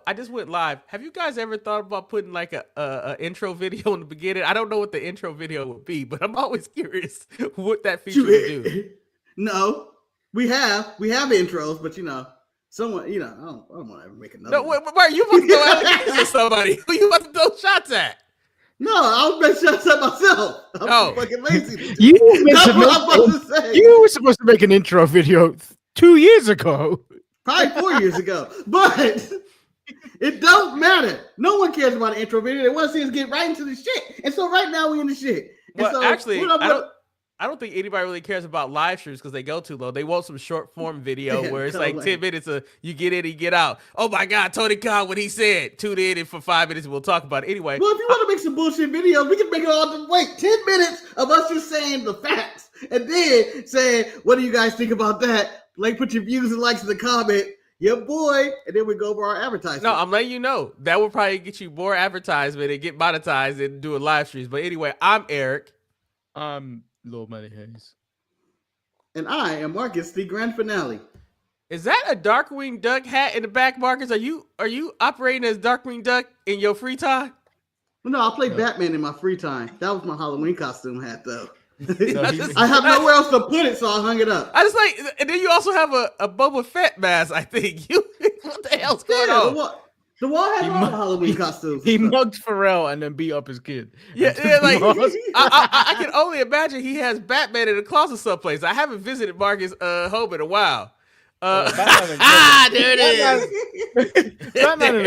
I just went live. Have you guys ever thought about putting like a intro video in the beginning? I don't know what the intro video would be, but I'm always curious what that feature would do. No, we have intros, but someone, I don't want to ever make another. No, wait, you about to throw allegations at somebody? Who you about to throw shots at? No, I'll make shots at myself. I'm fucking lazy. You were supposed to make an intro video 2 years ago. Probably 4 years ago. But it don't matter. No one cares about an intro video. They want to see us get right into the shit. And so right now we in the shit. And well, so actually, I don't think anybody really cares about live streams because they go too low. They want some short form video where it's like 10 minutes of you get in and get out. Oh my God, Tony Khan, what he said. Tune in and for 5 minutes and we'll talk about it. Anyway. Well, if you want to make some bullshit videos, we can make it all the wait 10 minutes of us just saying the facts and then saying, what do you guys think about that? Like, put your views and likes in the comment. Yeah, boy. And then we go over our advertising. No, I'm letting you know. That will probably get you more advertisement and get monetized and doing live streams. But anyway, I'm Eric. I'm Lord Manny Hayes. And I am Marcus, the grand finale. Is that a Darkwing Duck hat in the back, Marcus? Are you operating as Darkwing Duck in your free time? No, I play Batman in my free time. That was my Halloween costume hat, though. No, I have nowhere else to put it, so I hung it up. I just like, and then you also have a Boba Fett mask, I think. What the hell's going on? The wall has all the Halloween costumes. He mugged Pharrell and then beat up his kid. Yeah, like I can only imagine he has Batman in the closet someplace. I haven't visited Marcus' home in a while. There it is. Batman in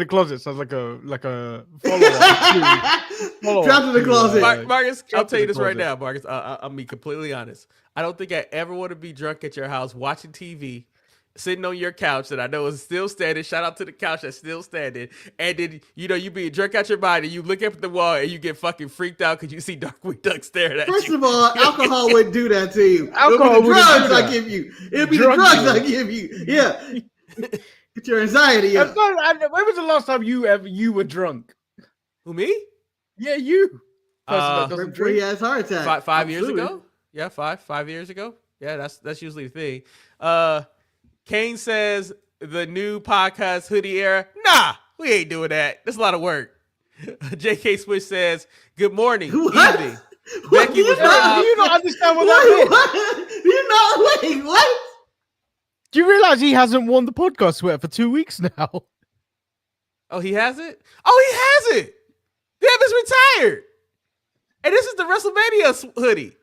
the closet sounds like a follow-up. Trapped in the closet. Marcus, I'll tell you this right now, Marcus. I'll be completely honest. I don't think I ever want to be drunk at your house watching TV, sitting on your couch that I know is still standing. Shout out to the couch that's still standing. And then, you be drunk out your mind and you look up at the wall and you get fucking freaked out because you see Darkwing Duck staring at you. First of all, alcohol wouldn't do that to you. Alcohol would be the drugs I give you. It'll be the drugs I give you. Yeah. Get your anxiety up. When was the last time you were drunk? Who, me? Yeah, you. Before he has heart attack. Five years ago? Yeah, 5 years ago. Yeah, that's usually the thing. Kane says the new podcast hoodie era. Nah, we ain't doing that. That's a lot of work. JK Switch says, good morning. What? Evening. What? Becky was you don't understand what that Wait, means. what? Do you realize he hasn't worn the podcast sweater for 2 weeks now? Oh, he has it? Oh, he has it. Devin's retired. And this is the WrestleMania hoodie.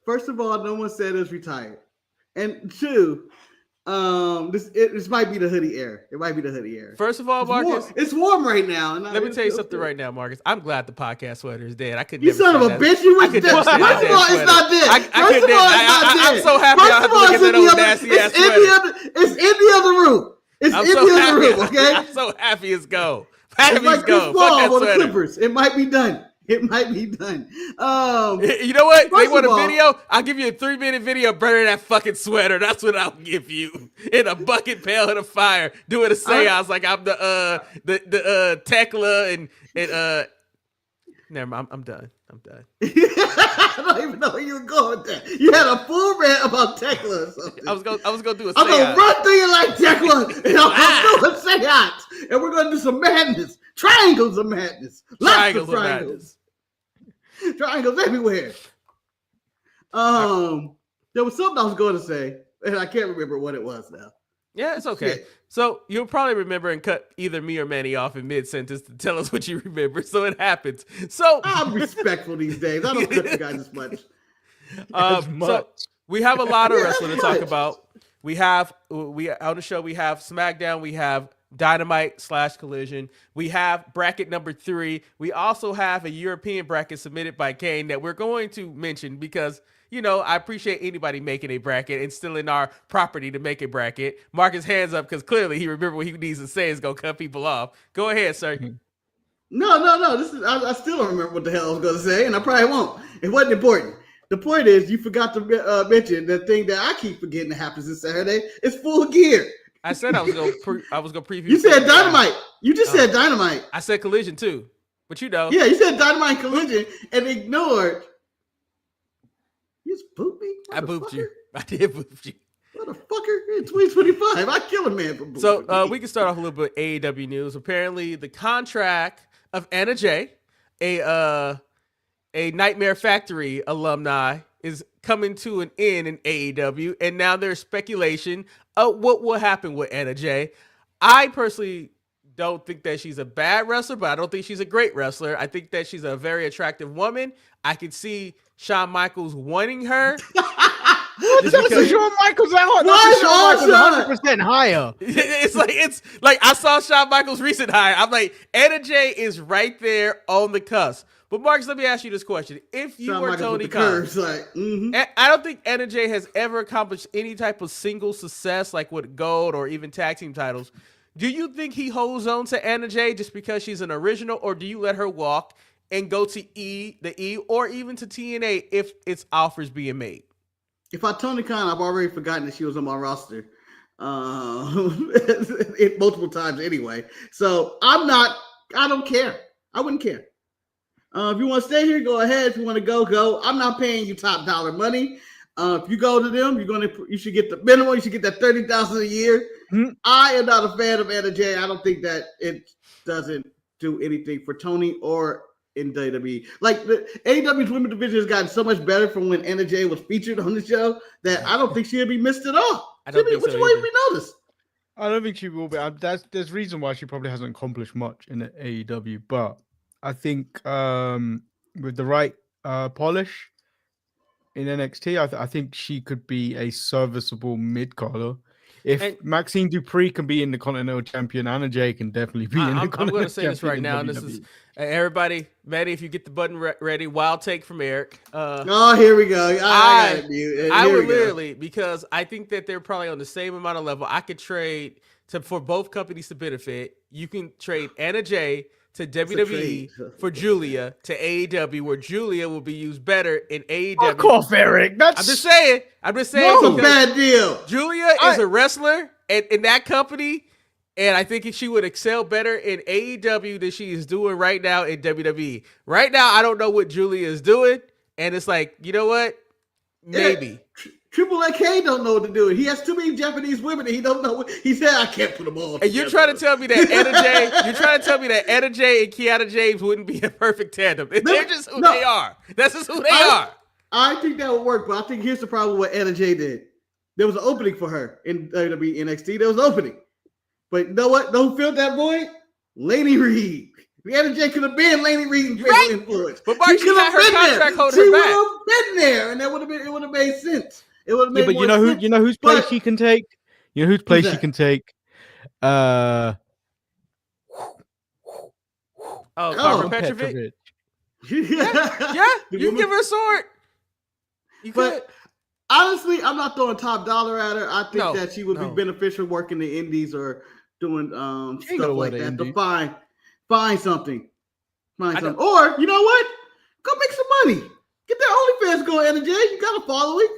First of all, no one said it was retired. And two, this might be the hoodie era. It might be the hoodie era. First of all, Marcus, it's warm right now. And let me tell you something right now, Marcus. I'm glad the podcast sweater is dead. I could. You son of a bitch! You wish that. First of all, it's not dead. First of all, it's not dead. I'm so happy. I have to look at that old nasty ass sweater. It's in the other room. It's in the other room. Okay. I'm so happy it's gone. It's like Chris Paul on the Clippers. It might be done. It might be done. You know what? They want a video? I'll give you a 3-minute video burning that fucking sweater. That's what I'll give you. In a bucket pail in a fire. Doing a seance like I'm the Tekla and never mind. I'm done. I don't even know where you were going with that. You had a full rant about Tekla or something. I was gonna do a seance. I'm gonna run through you like Tekla and I'm gonna do a seance. And we're gonna do some madness. Triangles of madness. Lots of triangles. Triangles everywhere. There was something I was going to say, and I can't remember what it was now. Yeah, it's okay. So you'll probably remember and cut either me or Manny off in mid-sentence to tell us what you remember. So it happens. So I'm respectful these days. I don't cut you guys as much. So we have a lot of wrestling to talk about. We on the show. We have Smackdown. We have Dynamite / Collision. We have bracket number 3. We also have a European bracket submitted by Kane that we're going to mention because, I appreciate anybody making a bracket and still in our property to make a bracket. Marcus hands up because clearly he remember what he needs to say is going to cut people off. Go ahead, sir. No. I still don't remember what the hell I was going to say, and I probably won't. It wasn't important. The point is, you forgot to mention the thing that I keep forgetting that happens this Saturday. It's Full Gear. I said I was gonna preview. You said Dynamite. You just said Dynamite. I said Collision too, but Yeah, you said Dynamite and Collision and ignored. You just booped me. I booped you. I did boop you. Motherfucker, in 2025, I kill a man for booing. So we can start off a little bit AEW news. Apparently, the contract of Anna Jay, a Nightmare Factory alumni, is coming to an end in AEW, and now there's speculation of what will happen with Anna Jay. I personally don't think that she's a bad wrestler, but I don't think she's a great wrestler. I think that she's a very attractive woman. I could see Shawn Michaels wanting her. Shawn Michaels out. Shawn Michaels 100% higher. It's like I saw Shawn Michaels' recent hire. I'm like, Anna Jay is right there on the cusp. But Marcus, let me ask you this question: if you were Tony Khan, I don't think Anna Jay has ever accomplished any type of single success, like with gold or even tag team titles. Do you think he holds on to Anna Jay just because she's an original, or do you let her walk and go to the E, or even to TNA if it's offers being made? If I Tony Khan, I've already forgotten that she was on my roster multiple times anyway. So I don't care. I wouldn't care. If you want to stay here, go ahead. If you want to go. I'm not paying you top dollar money. If you go to them, you should get the minimum. You should get that $30,000 a year. Mm-hmm. I am not a fan of Anna Jay. I don't think that it doesn't do anything for Tony or in WWE. Like the AEW's women's division has gotten so much better from when Anna Jay was featured on the show that I don't think she'll be missed at all. I don't think so. Which way we notice? I don't think she will be. There's reason why she probably hasn't accomplished much in the AEW, but I think with the right polish in NXT, I think she could be a serviceable mid-carder. If Maxine Dupree can be Intercontinental Champion, Anna Jay can definitely be Intercontinental Champion. I'm going to say this right now, and this is everybody, Manny, if you get the button ready, wild take from Eric. Here we go. I would literally, because I think that they're probably on the same amount of level. I could trade for both companies to benefit. You can trade Anna Jay to WWE for Julia to AEW, where Julia will be used better in AEW. Fuck off, Eric. I'm just saying. That's a bad deal. Julia is a wrestler in that company, and I think she would excel better in AEW than she is doing right now in WWE. Right now, I don't know what Julia is doing, and it's like, you know what? Maybe. Triple K don't know what to do. He has too many Japanese women and he don't know what he said. I can't put them all together. And you're trying to tell me that Anna Jay and Kiana James wouldn't be a perfect tandem. They're just who they are. That's just who they are. I think that would work, but I think here's the problem with what Anna Jay did. There was an opening for her in WWE NXT. There was an opening. But you know what? Don't fill that void? Laney Reed. Anna Jay could have been Laney Reed and Fatal Influence. But Mark, she got her contract holding her back. She would have been there, and it would have made sense. It would have made more sense. You know whose place she can take? You know whose place she can take? Barbara Petrovic. Yeah, you give her a sword. You could. Honestly, I'm not throwing top dollar at her. I think that she would be beneficial working the indies or doing stuff like that to find something. Or you know what? Go make some money. Get that OnlyFans going, Anna Jay. You got a following.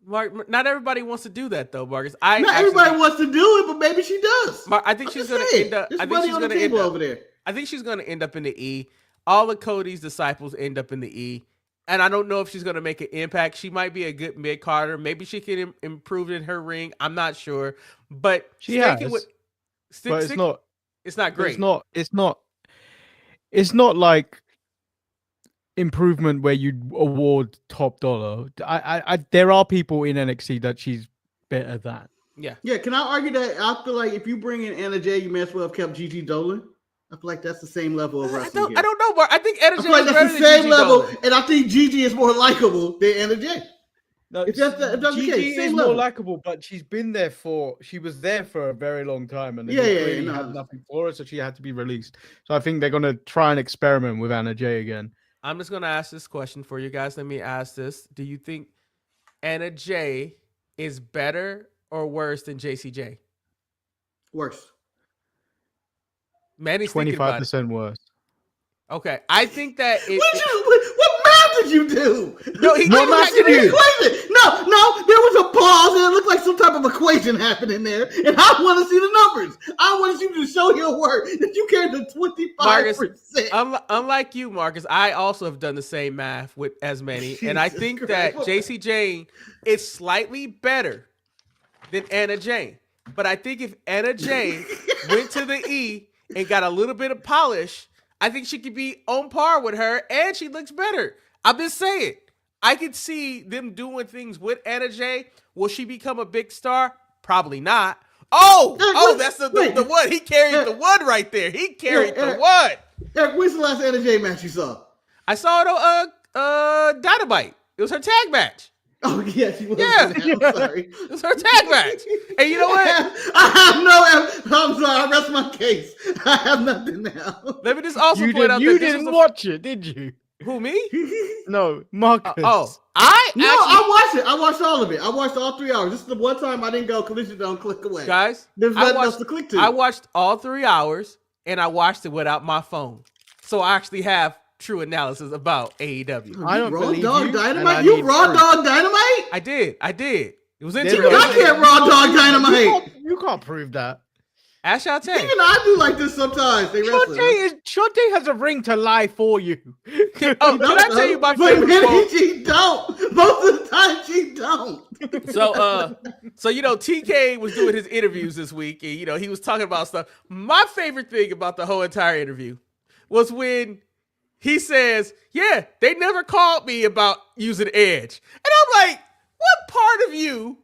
Mark, not everybody wants to do that though, Marcus. Everybody wants to do it, but maybe she does. Mark, I think she's going to end up. I think she's going to end up over there. I think she's going to end up in the E. All of Cody's disciples end up in the E, and I don't know if she's going to make an impact. She might be a good mid-carder. Maybe she can improve in her ring. I'm not sure, but she has. But it's not. It's not great. It's not like improvement where you award top dollar. There are people in NXT that she's better than. Yeah. Can I argue that? I feel like if you bring in Anna Jay, you may as well have kept Gigi Dolan. I feel like that's the same level of wrestling. I don't know, but I think Anna Jay is that's the same level, and I think Gigi is more likable than Anna Jay. No, Gigi is more likable, but she was there for a very long time, and they had nothing for her, so she had to be released. So I think they're going to try and experiment with Anna Jay again. I'm just going to ask this question for you guys. Let me ask this. Do you think Anna Jay is better or worse than JCJ? Worse. Manny's 25% worse. Okay. I think that what math did you do? No, what math did you do? No, there was a pause and it looked like some type of equation happening there. And I want to see the numbers. I want you to show your work that you came to 25%. Marcus, unlike you, Marcus, I also have done the same math as Manny. And I think that JC Jane is slightly better than Anna Jay. But I think if Anna Jay went to the E and got a little bit of polish, I think she could be on par with her, and she looks better. I've been saying, I could see them doing things with Anna Jay. Will she become a big star? Probably not. That's the one. He carried the one right there. He carried the one. Eric, when's the last Anna Jay match you saw? I saw it on Dynamite. It was her tag match. Oh, yeah, she was. Yeah. I'm sorry. It was her tag match. And you know what? I'm sorry. I rest my case. I have nothing now. Let me just also point out that you didn't watch it, did you? Who, me? No, Marcus. I watched it. I watched all of it. I watched all 3 hours. This is the one time I didn't go collision don't click away. Guys, there's nothing else to click to. I watched all 3 hours, and I watched it without my phone. So I actually have true analysis about AEW. I don't believe Dog you. Dynamite? You raw dog Dynamite? I did. It was interesting. Even I can't raw dog Dynamite. You can't prove that. Ask Shante. Even I do like this sometimes. Shante has a ring to lie for you. Can I tell you my favorite quote? She don't. Most of the time, she don't. So TK was doing his interviews this week, and he was talking about stuff. My favorite thing about the whole entire interview was when he says, "Yeah, they never called me about using Edge," and I'm like, "What part of you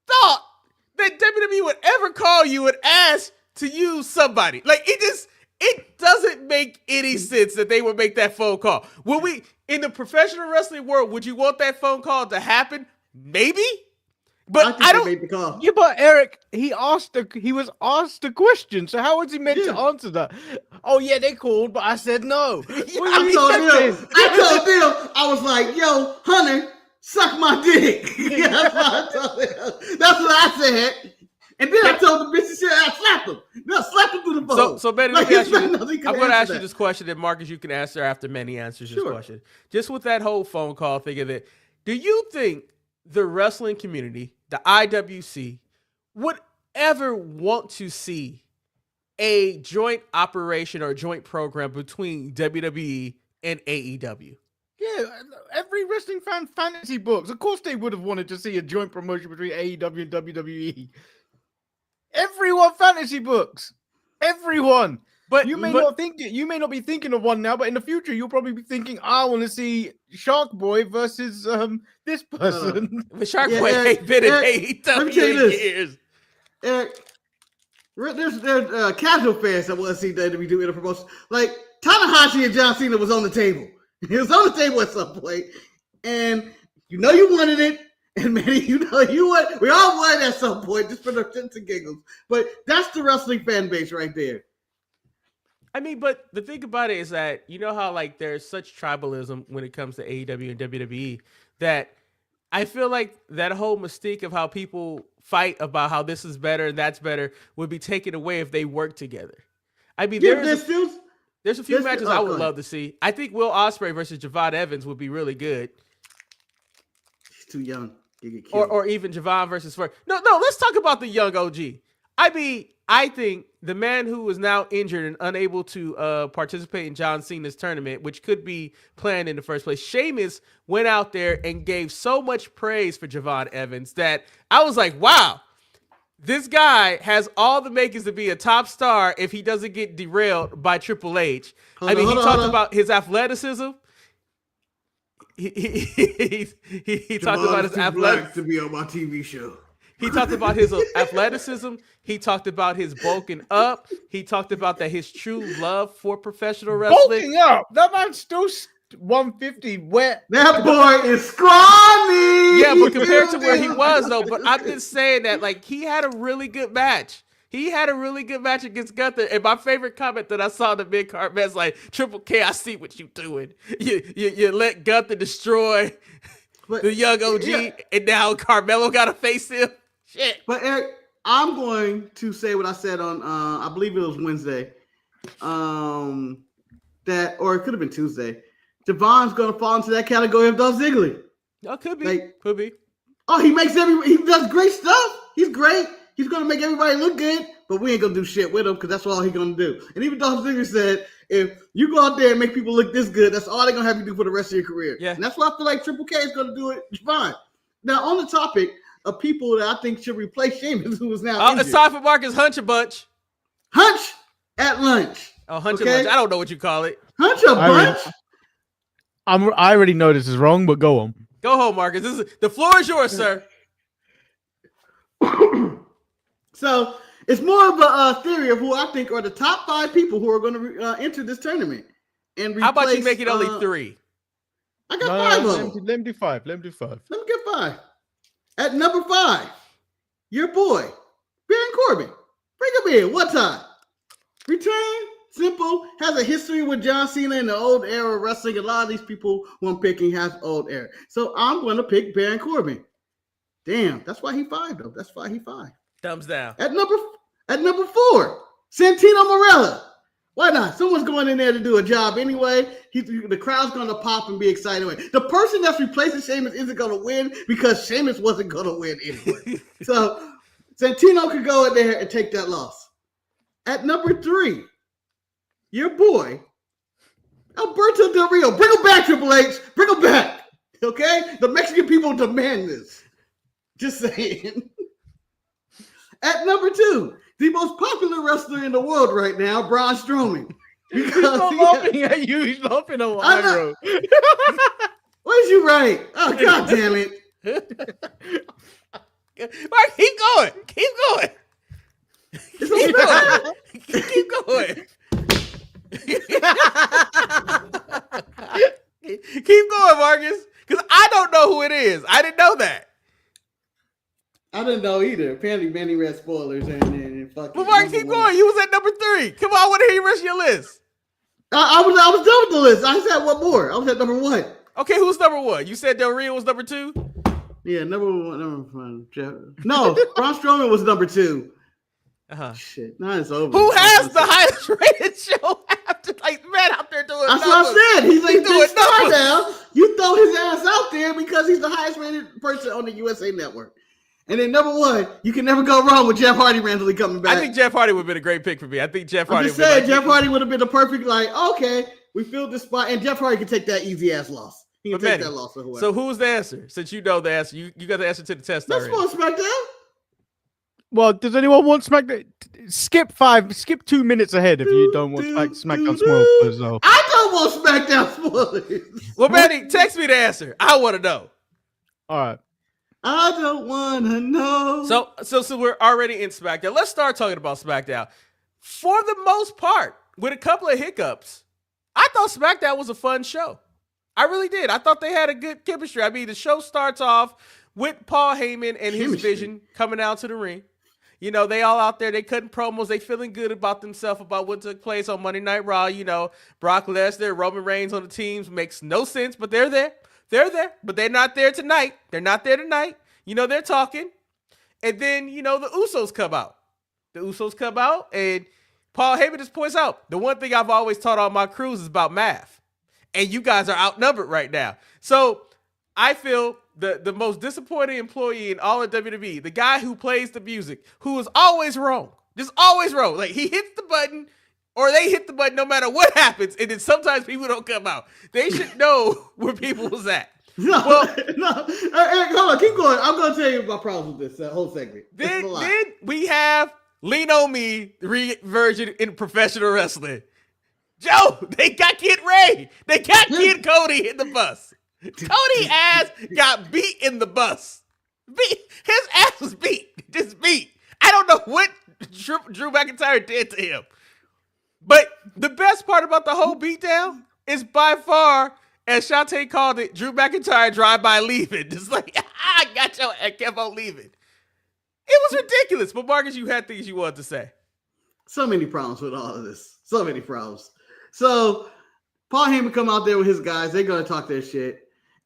thought that WWE would ever call you and ask to use somebody?" Like, it doesn't make any sense that they would make that phone call. In the professional wrestling world, would you want that phone call to happen? Maybe. But I don't. Made the call. Yeah, but Eric, he was asked a question. So how was he meant to answer that? Oh yeah, they called, but I said no. I told them, I was like, "Yo, Hunter, suck my dick." That's what I told him. That's what I said. And then I told the bitch shit, I slapped him. No, slapped him through the phone. So Benny, I'm going to ask you this question, and Marcus, you can answer after Manny answers this question. Just with that whole phone call thing of it, do you think the wrestling community, the IWC, would ever want to see a joint operation or joint program between WWE and AEW? Yeah, every wrestling fan fantasy books. Of course they would have wanted to see a joint promotion between AEW and WWE. Everyone fantasy books. Everyone. But you may not be thinking of one now, but in the future you'll probably be thinking, I want to see Shark Boy versus this person. Shark Boy ain't been in AEW years. There's casual fans that want to see WWE do in a promotion. Like Tanahashi and John Cena was on the table. It was on the table at some point, and you wanted it. And Manny, you what? We all wanted at some point, just for the shits and giggles. But that's the wrestling fan base right there. I mean, but the thing about it is that how there's such tribalism when it comes to AEW and WWE that I feel like that whole mystique of how people fight about how this is better and that's better would be taken away if they work together. I mean, there's a few matches I would love to see. I think Will Ospreay versus Javon Evans would be really good. He's too young. Or even Javon versus Ferg. No, let's talk about the young OG. I mean, I think the man who is now injured and unable to participate in John Cena's tournament, which could be planned in the first place, Sheamus went out there and gave so much praise for Javon Evans that I was like, wow, this guy has all the makings to be a top star if he doesn't get derailed by Triple H. He talked about his athleticism. He talked about his athleticism to be on my TV show. He talked about his athleticism. He talked about his bulking up. He talked about his true love for professional wrestling. Bulking up? That man's still 150 wet. That boy is scrawny. Yeah, but compared to where he was, though. But I'm just saying that, he had a really good match. He had a really good match against Gunther. And my favorite comment that I saw in the mid-card match, Triple K, I see what you doing. You let Gunther destroy the young OG, and now Carmelo got to face him. Shit. But Eric, I'm going to say what I said on, I believe it was Wednesday, or it could have been Tuesday. Javon's going to fall into that category of Dolph Ziggler. Oh, could be. Could be. Oh, he does great stuff. He's great. He's going to make everybody look good, but we ain't going to do shit with him because that's all he's going to do. And even Dolph Ziggler said, if you go out there and make people look this good, that's all they're going to have you do for the rest of your career. Yeah. And that's why I feel like Triple K is going to do it fine. Now, on the topic of people that I think should replace Sheamus, who is now injured. It's time for Marcus Hunch a bunch. Hunch at Lunch. Oh, Hunch at Lunch. I don't know what you call it. Hunch a bunch? I already know this is wrong, but go on. Go home, Marcus. The floor is yours, sir. So it's more of a theory of who I think are the top 5 people who are going to enter this tournament. And replace, how about you make it only 3? I got 5 of them. Let me do 5. Let me get 5. At number 5, your boy, Baron Corbin. Bring him in. What time? Return. Simple. Has a history with John Cena in the old era of wrestling. A lot of these people who I'm picking have old era. So I'm going to pick Baron Corbin. Damn, that's why he 5 though. That's why he 5. Thumbs down. At number 4, Santino Marella. Why not? Someone's going in there to do a job anyway. The crowd's going to pop and be excited anyway. The person that's replacing Sheamus isn't going to win because Sheamus wasn't going to win anyway. So Santino could go in there and take that loss. At number 3, your boy, Alberto Del Rio. Bring him back, Triple H. Bring him back. Okay? The Mexican people demand this. Just saying. At number 2, the most popular wrestler in the world right now, Braun Strowman. He's not laughing at you. He's laughing at what I wrote. What did you write? Oh, God damn it. Mark, keep going. Keep going. Keep going. Keep going. Keep going, Marcus. Because I don't know who it is. I didn't know that. I didn't know either. Apparently, Manny read spoilers and fucking. But Mark, keep going. You was at number 3. Come on, I want to hear the rest of your list. I was done with the list. I said one more. I was at number 1. Okay, who's number 1? You said Del Rio was number 2? Yeah, number 1. No, Braun Strowman was number 2. Shit, now it's over. Who has the highest rated show after man out there doing? That's what I said. He's like big star now. You throw his ass out there because he's the highest rated person on the USA Network. And then number 1, you can never go wrong with Jeff Hardy randomly coming back. I think Jeff Hardy would have been a great pick for me. I think Jeff Hardy. I'm just saying, Jeff Hardy would have been the perfect, okay, we filled this spot, and Jeff Hardy can take that easy ass loss. He can take that loss. So who's the answer? Since you know the answer, you got the answer to the test already. That's for SmackDown. Well, does anyone want SmackDown? Skip 2 minutes ahead if you don't want SmackDown spoilers. So. I don't want SmackDown spoilers. Well, Manny, text me the answer. I want to know. All right. I don't want to know. So we're already in SmackDown. Let's start talking about SmackDown. For the most part, with a couple of hiccups, I thought SmackDown was a fun show. I really did. I thought they had a good chemistry. I mean, the show starts off with Paul Heyman and his vision coming out to the ring. You know, they all out there, they cutting promos, they feeling good about themselves, about what took place on Monday Night Raw. You know, Brock Lesnar, Roman Reigns on the teams makes no sense, but they're there. They're there, but they're not there tonight. They're not there tonight. You know, they're talking. And then, you know, the Usos come out. And Paul Heyman just points out, the one thing I've always taught all my crews is about math. And you guys are outnumbered right now. So I feel the most disappointing employee in all of WWE, the guy who plays the music, who is always wrong. Just always wrong. Like, he hits the button, or they hit the button no matter what happens, and then sometimes people don't come out. They should know where people was at. No. Eric, hold on, keep going. I'm going to tell you my problems with this whole segment. Then we have Lean On Me version in professional wrestling. Joe, they got Kid Ray. They got Kid Cody in the bus. Cody ass got beat in the bus. His ass was beat. Just beat. I don't know what Drew McIntyre did to him. But the best part about the whole beatdown is by far, as Shantae called it, Drew McIntyre drive-by leaving. Just like, I got your and kept on leaving. It was ridiculous. But Marcus, you had things you wanted to say. So many problems with all of this. So many problems. So Paul Heyman come out there with his guys. They're going to talk their shit.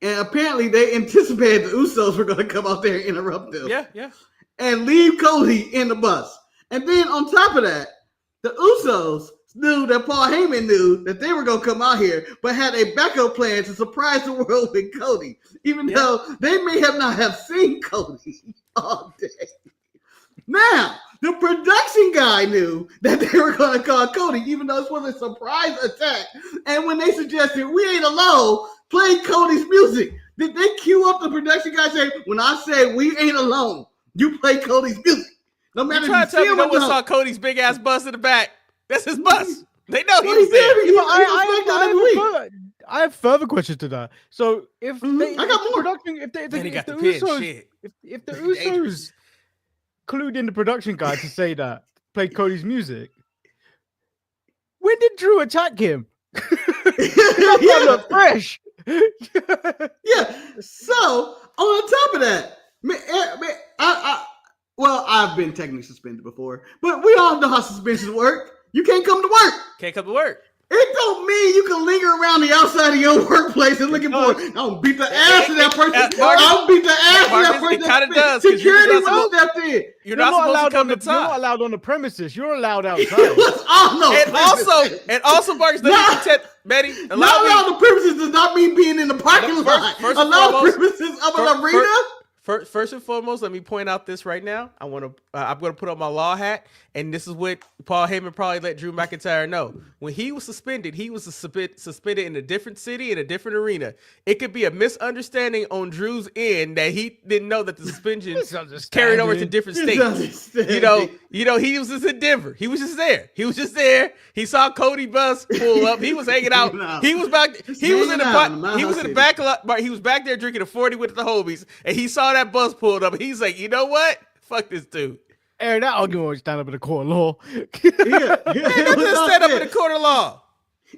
And apparently they anticipated the Usos were going to come out there and interrupt them. Yeah. And leave Cody in the bus. And then on top of that, the Usos knew that Paul Heyman knew that they were going to come out here, but had a backup plan to surprise the world with Cody, even though they may not have seen Cody all day. Now, the production guy knew that they were going to call Cody, even though this was a surprise attack. And when they suggested we ain't alone, play Cody's music, Did they cue up the production guy saying, when I say we ain't alone, you play Cody's music? No matter You trying to tell me no one saw Cody's big ass bus in the back? That's his bus. They know he was there. I have further questions to that. So if I got more. Production, if the Usos clued in the production guy to say that play Cody's music, when did Drew attack him? That look fresh. Yeah. So on top of that, I've been technically suspended before, but we all know how suspensions work. You can't come to work. Can't come to work. It don't mean you can linger around the outside of your workplace and looking for it. I'll beat the ass of that person. I'll beat the ass of that person. It kind of does. Security will step in. You're not supposed to come to time. You're not allowed on the premises. You're allowed outside. And also, Marcus, let me pretend, Betty. Not allowed on the premises does not mean being in the parking lot. Allowed premises of an arena. First and foremost, let me point out this right now. I'm gonna put on my law hat, and this is what Paul Heyman probably let Drew McIntyre know. When he was suspended suspended in a different city, in a different arena. It could be a misunderstanding on Drew's end that he didn't know that the suspension carried over to different states. You know, he was just in Denver. He was just there. He saw Cody bus pull up. He was hanging out. He was back. He was in the back lot. He was back there drinking a 40 with the homies, and he saw that bus pulled up. He's like, you know what? Fuck this dude. Aaron, that argument was stand up in the court of law. Stand up in the court of law.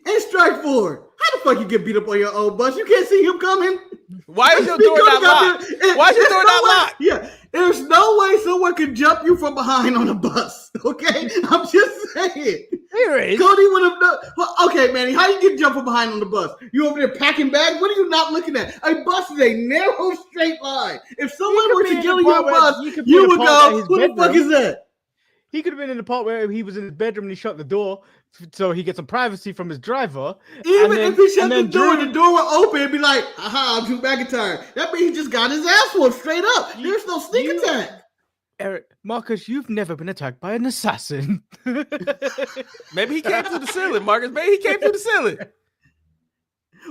And strike forward. How the fuck you get beat up on your own bus? You can't see him coming. Why is your door not locked? Why is your door not locked? Yeah, there's no way someone can jump you from behind on a bus. Okay, I'm just saying. There is. Cody would have done. Well, okay, Manny, how you get jumped from behind on the bus? You over there packing bags? What are you not looking at? A bus is a narrow, straight line. If someone were to get on your bus, you would go, "Who the fuck is that?" He could have been in the part where he was in his bedroom and he shut the door so he gets some privacy from his driver. Even if he shut the door will open and be like, aha, I'm Drew McIntyre. That means he just got his ass whooped straight up. There's no sneak attack. Eric, Marcus, you've never been attacked by an assassin. Maybe he came through the ceiling, Marcus. Maybe he came through the ceiling.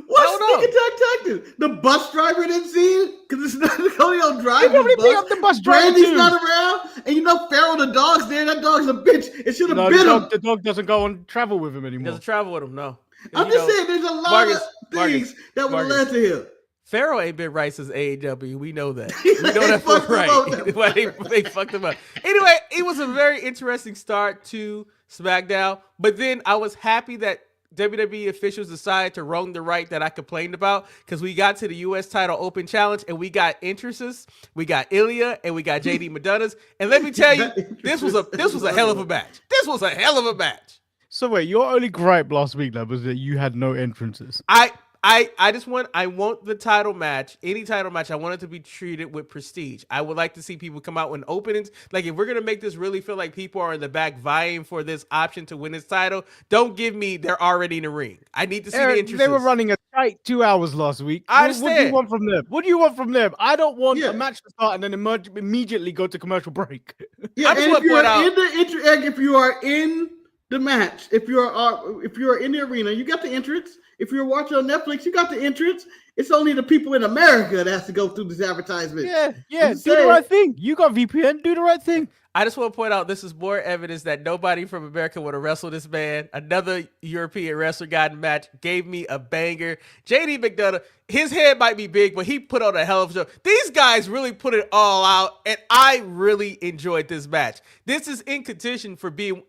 What sneak attack tactic? The bus driver didn't see it because it's not Cody on drive. He probably beat up the bus driver. Brandy's not around, and you know Pharaoh the dog's there. That dog's a bitch. It should have bit him. The dog doesn't go on travel with him anymore. Doesn't travel with him, no. I'm just saying, there's a lot of things that would have led to him. Pharaoh ain't been right since AEW. We know that. We know that for right. They fucked him up. Anyway, it was a very interesting start to SmackDown, but then I was happy that WWE officials decided to wrong the right that I complained about, because we got to the U.S. title open challenge and we got entrances. We got Ilya and we got JD McDonough's. And let me tell you, this was a hell of a match. This was a hell of a match. So wait, your only gripe last week was that you had no entrances. I want the title match, any title match, I want it to be treated with prestige. I would like to see people come out with openings. Like, if we're going to make this really feel like people are in the back vying for this option to win this title, don't give me they're already in the ring. I need to see the entrances. They were running a tight 2 hours last week. I understand. What do you want from them? What do you want from them? I don't want a match to start and then immediately go to commercial break. Yeah, and if you are in the match, if you are in the arena, you got the entrance. If you're watching on Netflix, you got the entrance. It's only the people in America that has to go through this advertisement. Yeah. Do the right thing. You got VPN. Do the right thing. I just want to point out this is more evidence that nobody from America would have wrestled this man. Another European wrestler got in the match, gave me a banger. JD McDonough, his head might be big, but he put on a hell of a show. These guys really put it all out, and I really enjoyed this match. This is in contention for being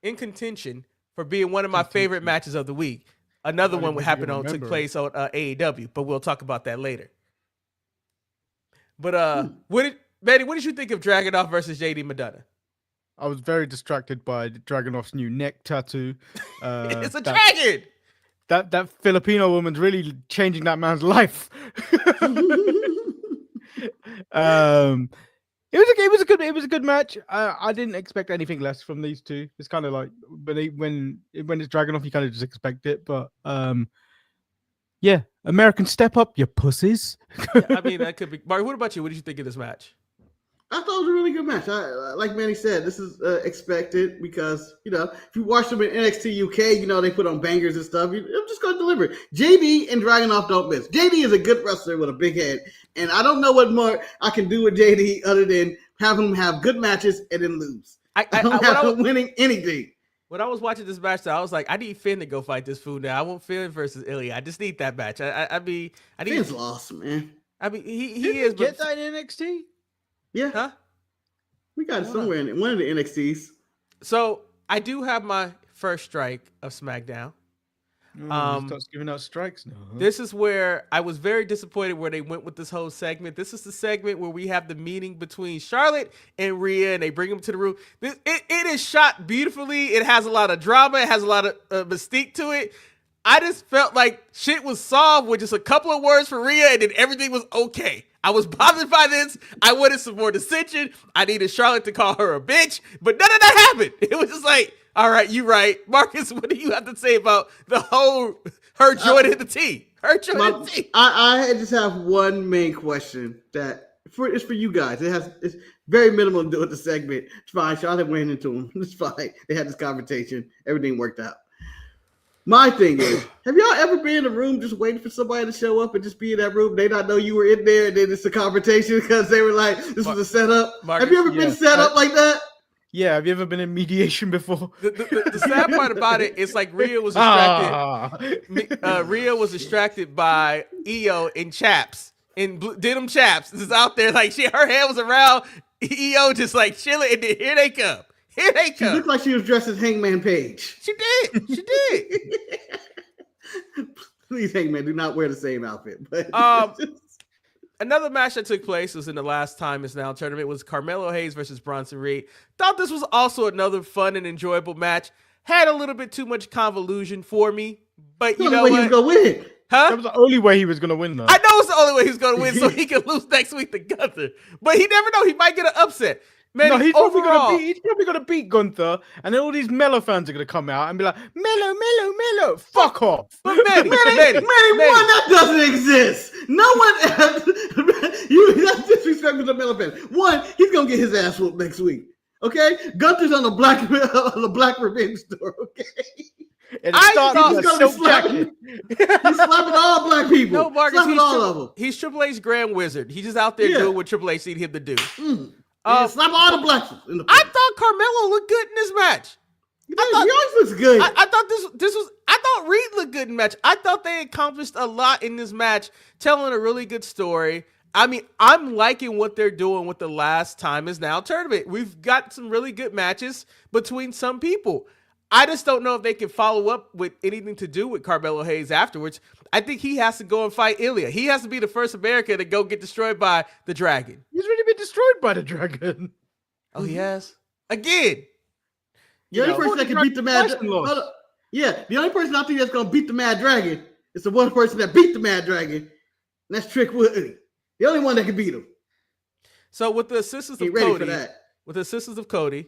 one of my favorite matches of the week. Another one took place on AEW, but we'll talk about that later. But Manny, what did you think of Dragunov versus JD McDonough? I was very distracted by Dragunov's new neck tattoo. It's a dragon. That Filipino woman's really changing that man's life. It was a good match. I didn't expect anything less from these two. It's kind of like when it's Dragunov, you kind of just expect it. But American step up, you pussies. Yeah, I mean, that could be. Mark, what about you? What did you think of this match? I thought it was a really good match. Like Manny said, this is expected because, if you watch them in NXT UK, they put on bangers and stuff. I'm just going to deliver. JD and Dragunov don't miss. JD is a good wrestler with a big head, and I don't know what more I can do with JD other than have him have good matches and then lose. I don't have him winning anything. When I was watching this match, I was like, I need Finn to go fight this fool now. I want Finn versus Ilya. I just need that match. I need. Finn's lost, man. I mean, he is. Get that in NXT? Yeah. Huh? We got it somewhere in one of the NXTs. So I do have my first strike of SmackDown. Starts giving out strikes now. Huh? This is where I was very disappointed where they went with this whole segment. This is the segment where we have the meeting between Charlotte and Rhea, and they bring them to the room. It is shot beautifully. It has a lot of drama. It has a lot of mystique to it. I just felt like shit was solved with just a couple of words for Rhea, and then everything was okay. I was bothered by this. I wanted some more dissension. I needed Charlotte to call her a bitch, but none of that happened. It was just like, all right, you right. Marcus, what do you have to say about the whole her joining the team? Her joining the team. I just have one main question that it's for you guys. It's very minimal to do with the segment. It's fine. Charlotte went into him. It's fine. They had this conversation. Everything worked out. My thing is, have y'all ever been in a room just waiting for somebody to show up and just be in that room? They not know you were in there, and then it's a confrontation because they were like, "This was a setup." Marcus, have you ever been set up like that? Yeah. Have you ever been in mediation before? The sad part about it is like Rhea was distracted. Rhea was distracted by EO in chaps, in denim chaps. This is out there like her hand was around EO, just like chilling, and then here they come. Here they come. She looked like she was dressed as Hangman Page. She did. Please, Hangman, do not wear the same outfit. But another match that took place was in the last time is now tournament was Carmelo Hayes versus Bronson Reed. Thought this was also another fun and enjoyable match. Had a little bit too much convolution for me, but you know what? He was gonna win. Huh? That was the only way he was going to win, though. I know it's the only way he's going to win, so he can lose next week to Gunther. But he never know. He might get an upset. Man, no, he's probably gonna beat Gunther, and then all these Melo fans are gonna come out and be like, Melo, fuck off. But Manny, one, that doesn't exist. No one, that's disrespectful to Melo fans. One, he's gonna get his ass whooped next week. Okay, Gunther's on the black revenge store. Okay. And he's gonna be slapping. He's slapping all black people. No, Marcus, slapping all of them. He's Triple H's grand wizard. He's just out there doing what Triple H needed him to do. Slap all the blacks. I thought Carmelo looked good in this match. He always looks good. I thought this was. I thought Reed looked good in the match. I thought they accomplished a lot in this match, telling a really good story. I mean, I'm liking what they're doing with the last time is now tournament. We've got some really good matches between some people. I just don't know if they can follow up with anything to do with Carmelo Hayes afterwards. I think he has to go and fight Ilya. He has to be the first American to go get destroyed by the Dragon. He's already been destroyed by the Dragon. Oh, he has? Again. The only person that can beat the Mad Dragon. Yeah, the only person I think that's going to beat the Mad Dragon is the one person that beat the Mad Dragon. And that's Trick Woody. The only one that can beat him. So with the assistance of Cody,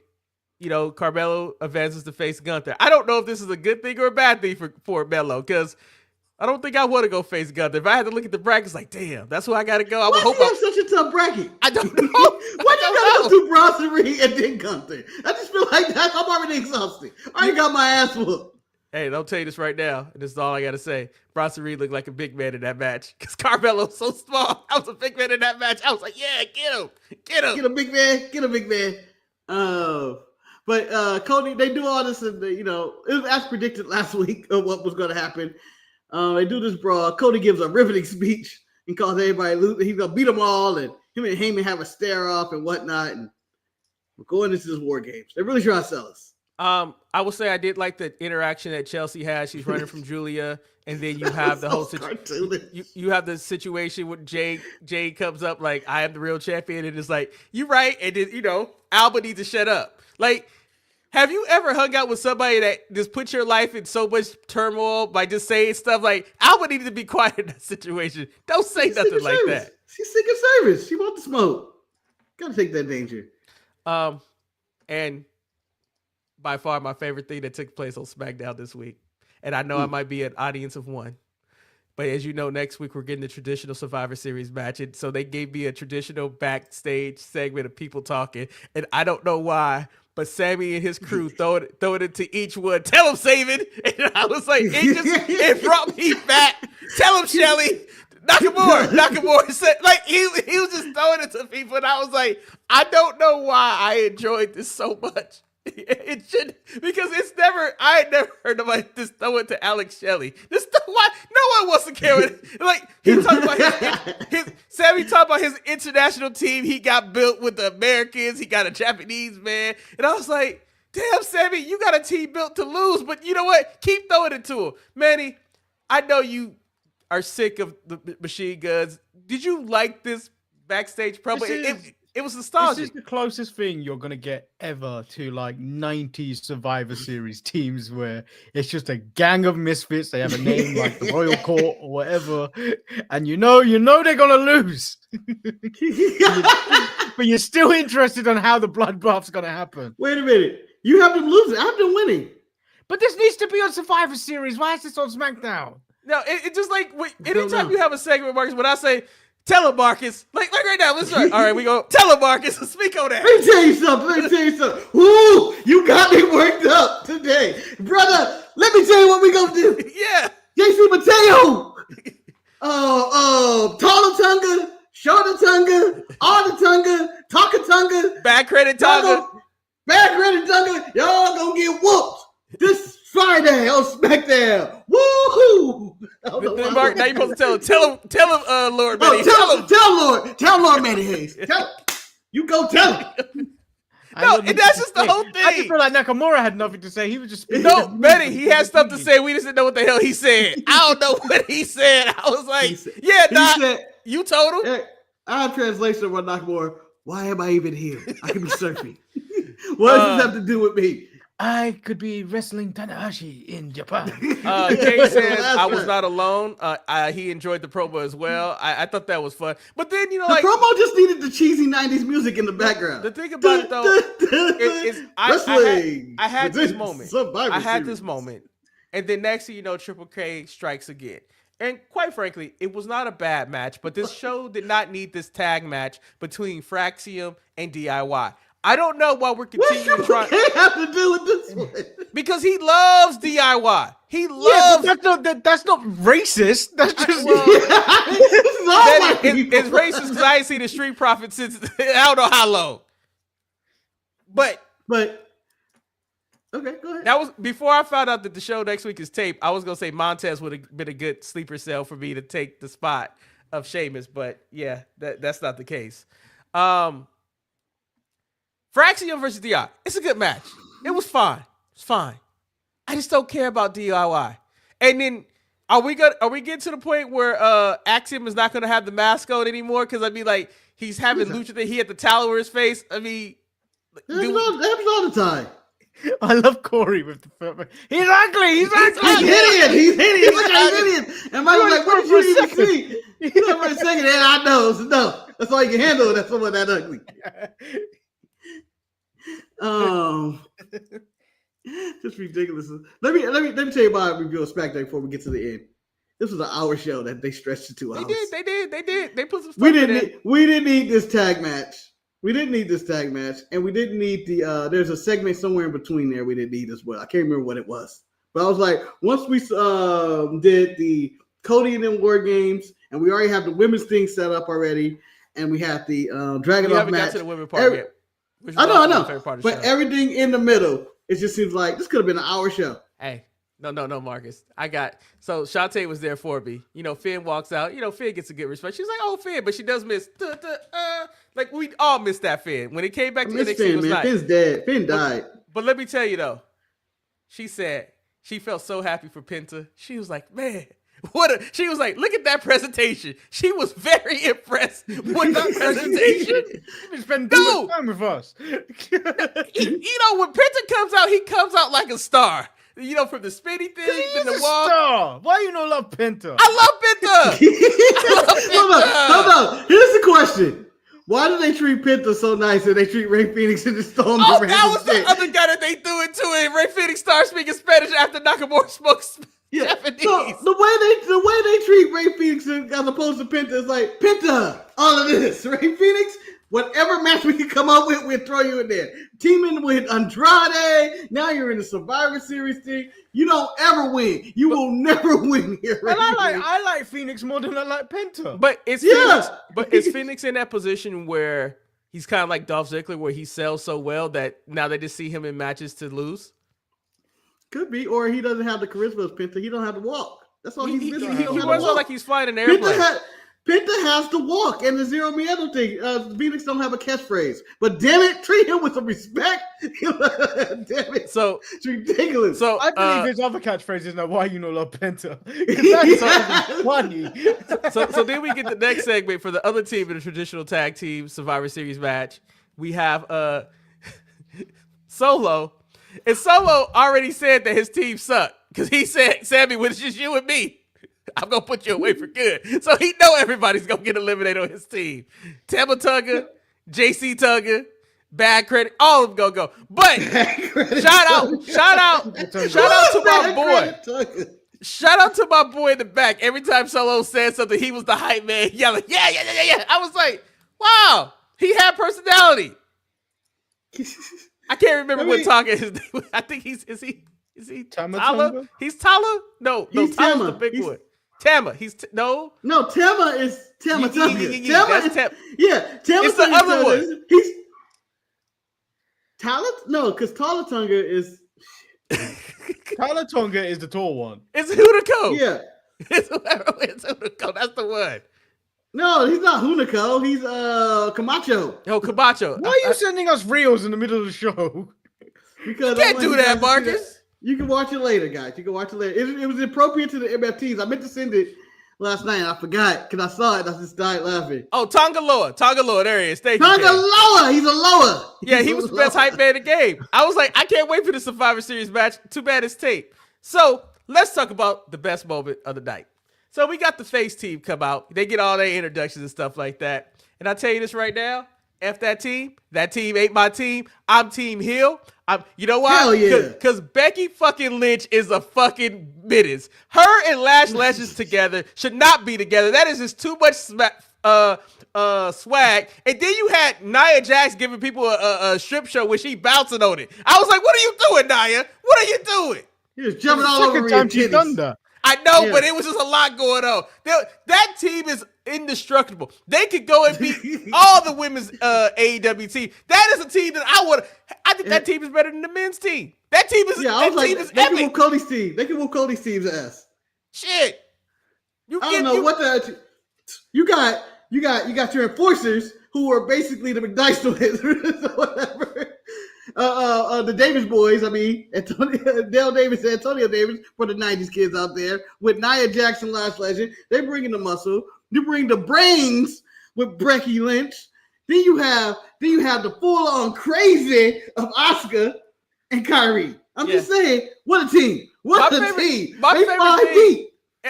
Carmelo advances to face Gunther. I don't know if this is a good thing or a bad thing for Melo, because I don't think I want to go face Gunther. If I had to look at the brackets, like, damn, that's who I got to go. Why do you have such a tough bracket? I don't know. Why do you got to do Bronson Reed and then Gunther? I just feel like I'm already exhausted. I already got my ass whooped. Hey, I'll tell you this right now, and this is all I got to say. Bronson Reed looked like a big man in that match because Carmelo's so small. I was a big man in that match. I was like, yeah, get him. Get a big man. But Cody, they do all this, and it was as predicted last week of what was going to happen. They do this brawl. Cody gives a riveting speech and calls everybody loot. He's gonna beat them all, and him and Heyman have a stare off and whatnot. And we're going into this War Games. They're really trying to sell us. I will say I did like the interaction that Chelsea has. She's running from Julia, and then you have the whole situation. You have the situation with Jade comes up like, I am the real champion, and it's like, you right, and then Alba needs to shut up. Like, have you ever hung out with somebody that just put your life in so much turmoil by just saying stuff like, Alba needed to be quiet in that situation? Don't say nothing like that. She's Secret Service. She wants the smoke. Gotta take that danger. And by far my favorite thing that took place on SmackDown this week, and I know I might be an audience of one, But as you know, next week we're getting the traditional Survivor Series match. And so they gave me a traditional backstage segment of people talking. And I don't know why, but Sammy and his crew throw it into each one. Tell him, Saban. And I was like, it brought me back. Tell him, Shelly. Nakamura said, like, he was just throwing it to people. And I was like, I don't know why I enjoyed this so much. It should, because I had never heard nobody just throw it to Alex Shelley. Why no one wants to carry it. Like, he talked about Sammy talked about his international team. He got built with the Americans. He got a Japanese man. And I was like, damn, Sammy, you got a team built to lose. But you know what? Keep throwing it to him. Manny, I know you are sick of the machine guns. Did you like this backstage promo? It was nostalgic. This is the closest thing you're gonna get ever to like 90s Survivor Series teams where it's just a gang of misfits. They have a name like the Royal Court or whatever, and you know they're gonna lose. But you're still interested on how the bloodbath's gonna happen. Wait a minute. You have them losing. I have them winning. But this needs to be on Survivor Series. Why is this on SmackDown? No, it just like anytime you have a segment, Marcus, when I say tell him, Marcus, like right now, let's start. All right, we go tell him, Marcus. Speak on that. Let me tell you something. Ooh, you got me worked up today, brother. Let me tell you what we gonna do. Yeah, JC Mateo. Tala-tunga, Shorter-tunga, Arda-tunga, Taka-tunga, bad credit Tonga. Bad credit Tunga. Y'all gonna get whooped this Friday on SmackDown. Woohoo! Mark, now you're supposed to tell him, Lord Manny. Tell Lord Manny Hayes. You go tell him. No, and that's just the whole thing. I just feel like Nakamura had nothing to say. He was just no, Manny. He had stuff to say. We just didn't know what the hell he said. I don't know what he said. I was like, you told him. I have translation of what Nakamura. Why am I even here? I could be surfing. What does this have to do with me? I could be wrestling Tanahashi in Japan. Kay says, I was not alone. He enjoyed the promo as well. I thought that was fun. But then, the promo just needed the cheesy 90s music in the background. The thing about it, though, is I had this moment. I had this moment. And then next thing you know, Triple K strikes again. And quite frankly, it was not a bad match, but this show did not need this tag match between Fraxium and DIY. I don't know why we're continuing trying. What have to do with this one? Because he loves DIY. He loves. Yeah, but that's not racist. That's just. It's racist because I ain't seen the Street Profits since I don't know how long. But okay, go ahead. That was before I found out that the show next week is taped. I was gonna say Montez would have been a good sleeper cell for me to take the spot of Sheamus, but yeah, that's not the case. Fraxium versus DIY. It's a good match. It was fine. It's fine. I just don't care about DIY. And then are we getting to the point where Axiom is not gonna have the mask on anymore? Because I mean, like, he's having Lucha thing. He had the towel over his face. I mean, that happens all the time. I love Corey with the he's ugly. He's hideous. He's hideous. And Michael's like, what did you even see? He's like, for a second, and I know. So no, that's all you can handle. That's someone that ugly. Just ridiculous. Let me tell you about a review of SmackDown before we get to the end. This was an hour show that they stretched to 2 hours. They did. They put some stuff we didn't need this tag match. We didn't need this tag match, and we didn't need the. There's a segment somewhere in between there we didn't need as well. I can't remember what it was, but I was like, once we did the Cody and them Wargames, and we already have the women's thing set up already, and we have the Dragon Off match. We haven't got to the women part yet. I know. But everything in the middle, it just seems like this could have been an hour show. Hey, no, Marcus. So Shantae was there for me. Finn walks out. Finn gets a good respect. She's like, oh, Finn, but she does miss. Like, we all missed that Finn. When it came back to NXT, Finn, it was nice. Finn's dead. Finn died. But let me tell you, though. She said she felt so happy for Penta. She was like, man. She was like, look at that presentation. She was very impressed with that presentation. She's been doing time with us. When Penta comes out, he comes out like a star. From the spinny thing, he's the a wall. Star. Why you don't love Penta? I love Penta. Hold on. Here's the question. Why do they treat Penta so nice and they treat Rey Fenix and the Storm? That was the other guy that they threw into it. Rey Fenix started speaking Spanish after Nakamura spoke Japanese. So the way they treat Ray Phoenix as opposed to Penta is like, Penta, all of this. Ray Phoenix, whatever match we can come up with, we'll throw you in there. Teaming with Andrade, now you're in the Survivor Series thing. You don't ever win. You will never win here. And I like Phoenix more than I like Penta. But is Phoenix in that position where he's kind of like Dolph Ziggler, where he sells so well that now they just see him in matches to lose? Could be, or he doesn't have the charisma of Penta. He don't have to walk. That's all he's missing. He runs like he's flying an airplane. Penta has to walk, and the Zero Miedo thing. Phoenix don't have a catchphrase, but damn it, treat him with some respect. Damn it, so it's ridiculous. So I believe his other catchphrase is "Now why you no love Penta?" That's funny. So then we get the next segment for the other team in the traditional tag team Survivor Series match. We have Solo, and Solo already said that his team sucked because he said, "Sammy, when it's just you and me, I'm going to put you away for good." So he know everybody's going to get eliminated on his team. Tama Tonga, JC Tonga, Bad Credit, all of them going to go. But shout out to my boy. Shout out to my boy in the back. Every time Solo said something, he was the hype man yelling, yeah. I was like, wow, he had personality. I can't remember what Tonga is. I think is he Tala? He's Tala? No, Tala's the big one. Tama. No, Tama is Tama Tonga. Tama it's the other one. He's Tala? No, because Tala Tonga is Tala Tonga is the tall one. It's Hunico. Yeah. It's Hunico. That's the one. No, he's not Hunico. He's Camacho. Oh, Camacho. Why are you sending us reels in the middle of the show? Because you can't do that, Marcus. You can watch it later, guys. You can watch it later. It was appropriate to the MFTs. I meant to send it last night. I forgot because I saw it. I just died laughing. Oh, Tonga Loa. There he is. Thank you. Tonga Loa. He's a Loa. Yeah, he was the best hype man in the game. I was like, I can't wait for the Survivor Series match. Too bad it's tape. So let's talk about the best moment of the night. So we got the face team come out. They get all their introductions and stuff like that. And I tell you this right now. F that team. That team ain't my team. I'm Team Hill. You know why? Hell yeah. Because Becky fucking Lynch is a fucking menace. Her and Lash Legends together should not be together. That is just too much swag. And then you had Nia Jax giving people a strip show where she bouncing on it. I was like, what are you doing, Nia? What are you doing? He was jumping all over Rhea titties. I know, but it was just a lot going on. That team is indestructible. They could go and beat all the women's AEW team. That is a team that I think that team is better than the men's team. That team is epic. They can move Cody's team. They can move Cody's team's ass. Shit. You got your enforcers who are basically the McDice twins or whatever. The Davis boys, Dale Davis and Antonio Davis for the 90s kids out there with Nia Jackson, Last Legend. They bring in the muscle. You bring the brains with Becky Lynch. Then you have the full-on crazy of Asuka and Kyrie. I'm just saying, what a team. What a team. My favorite thing,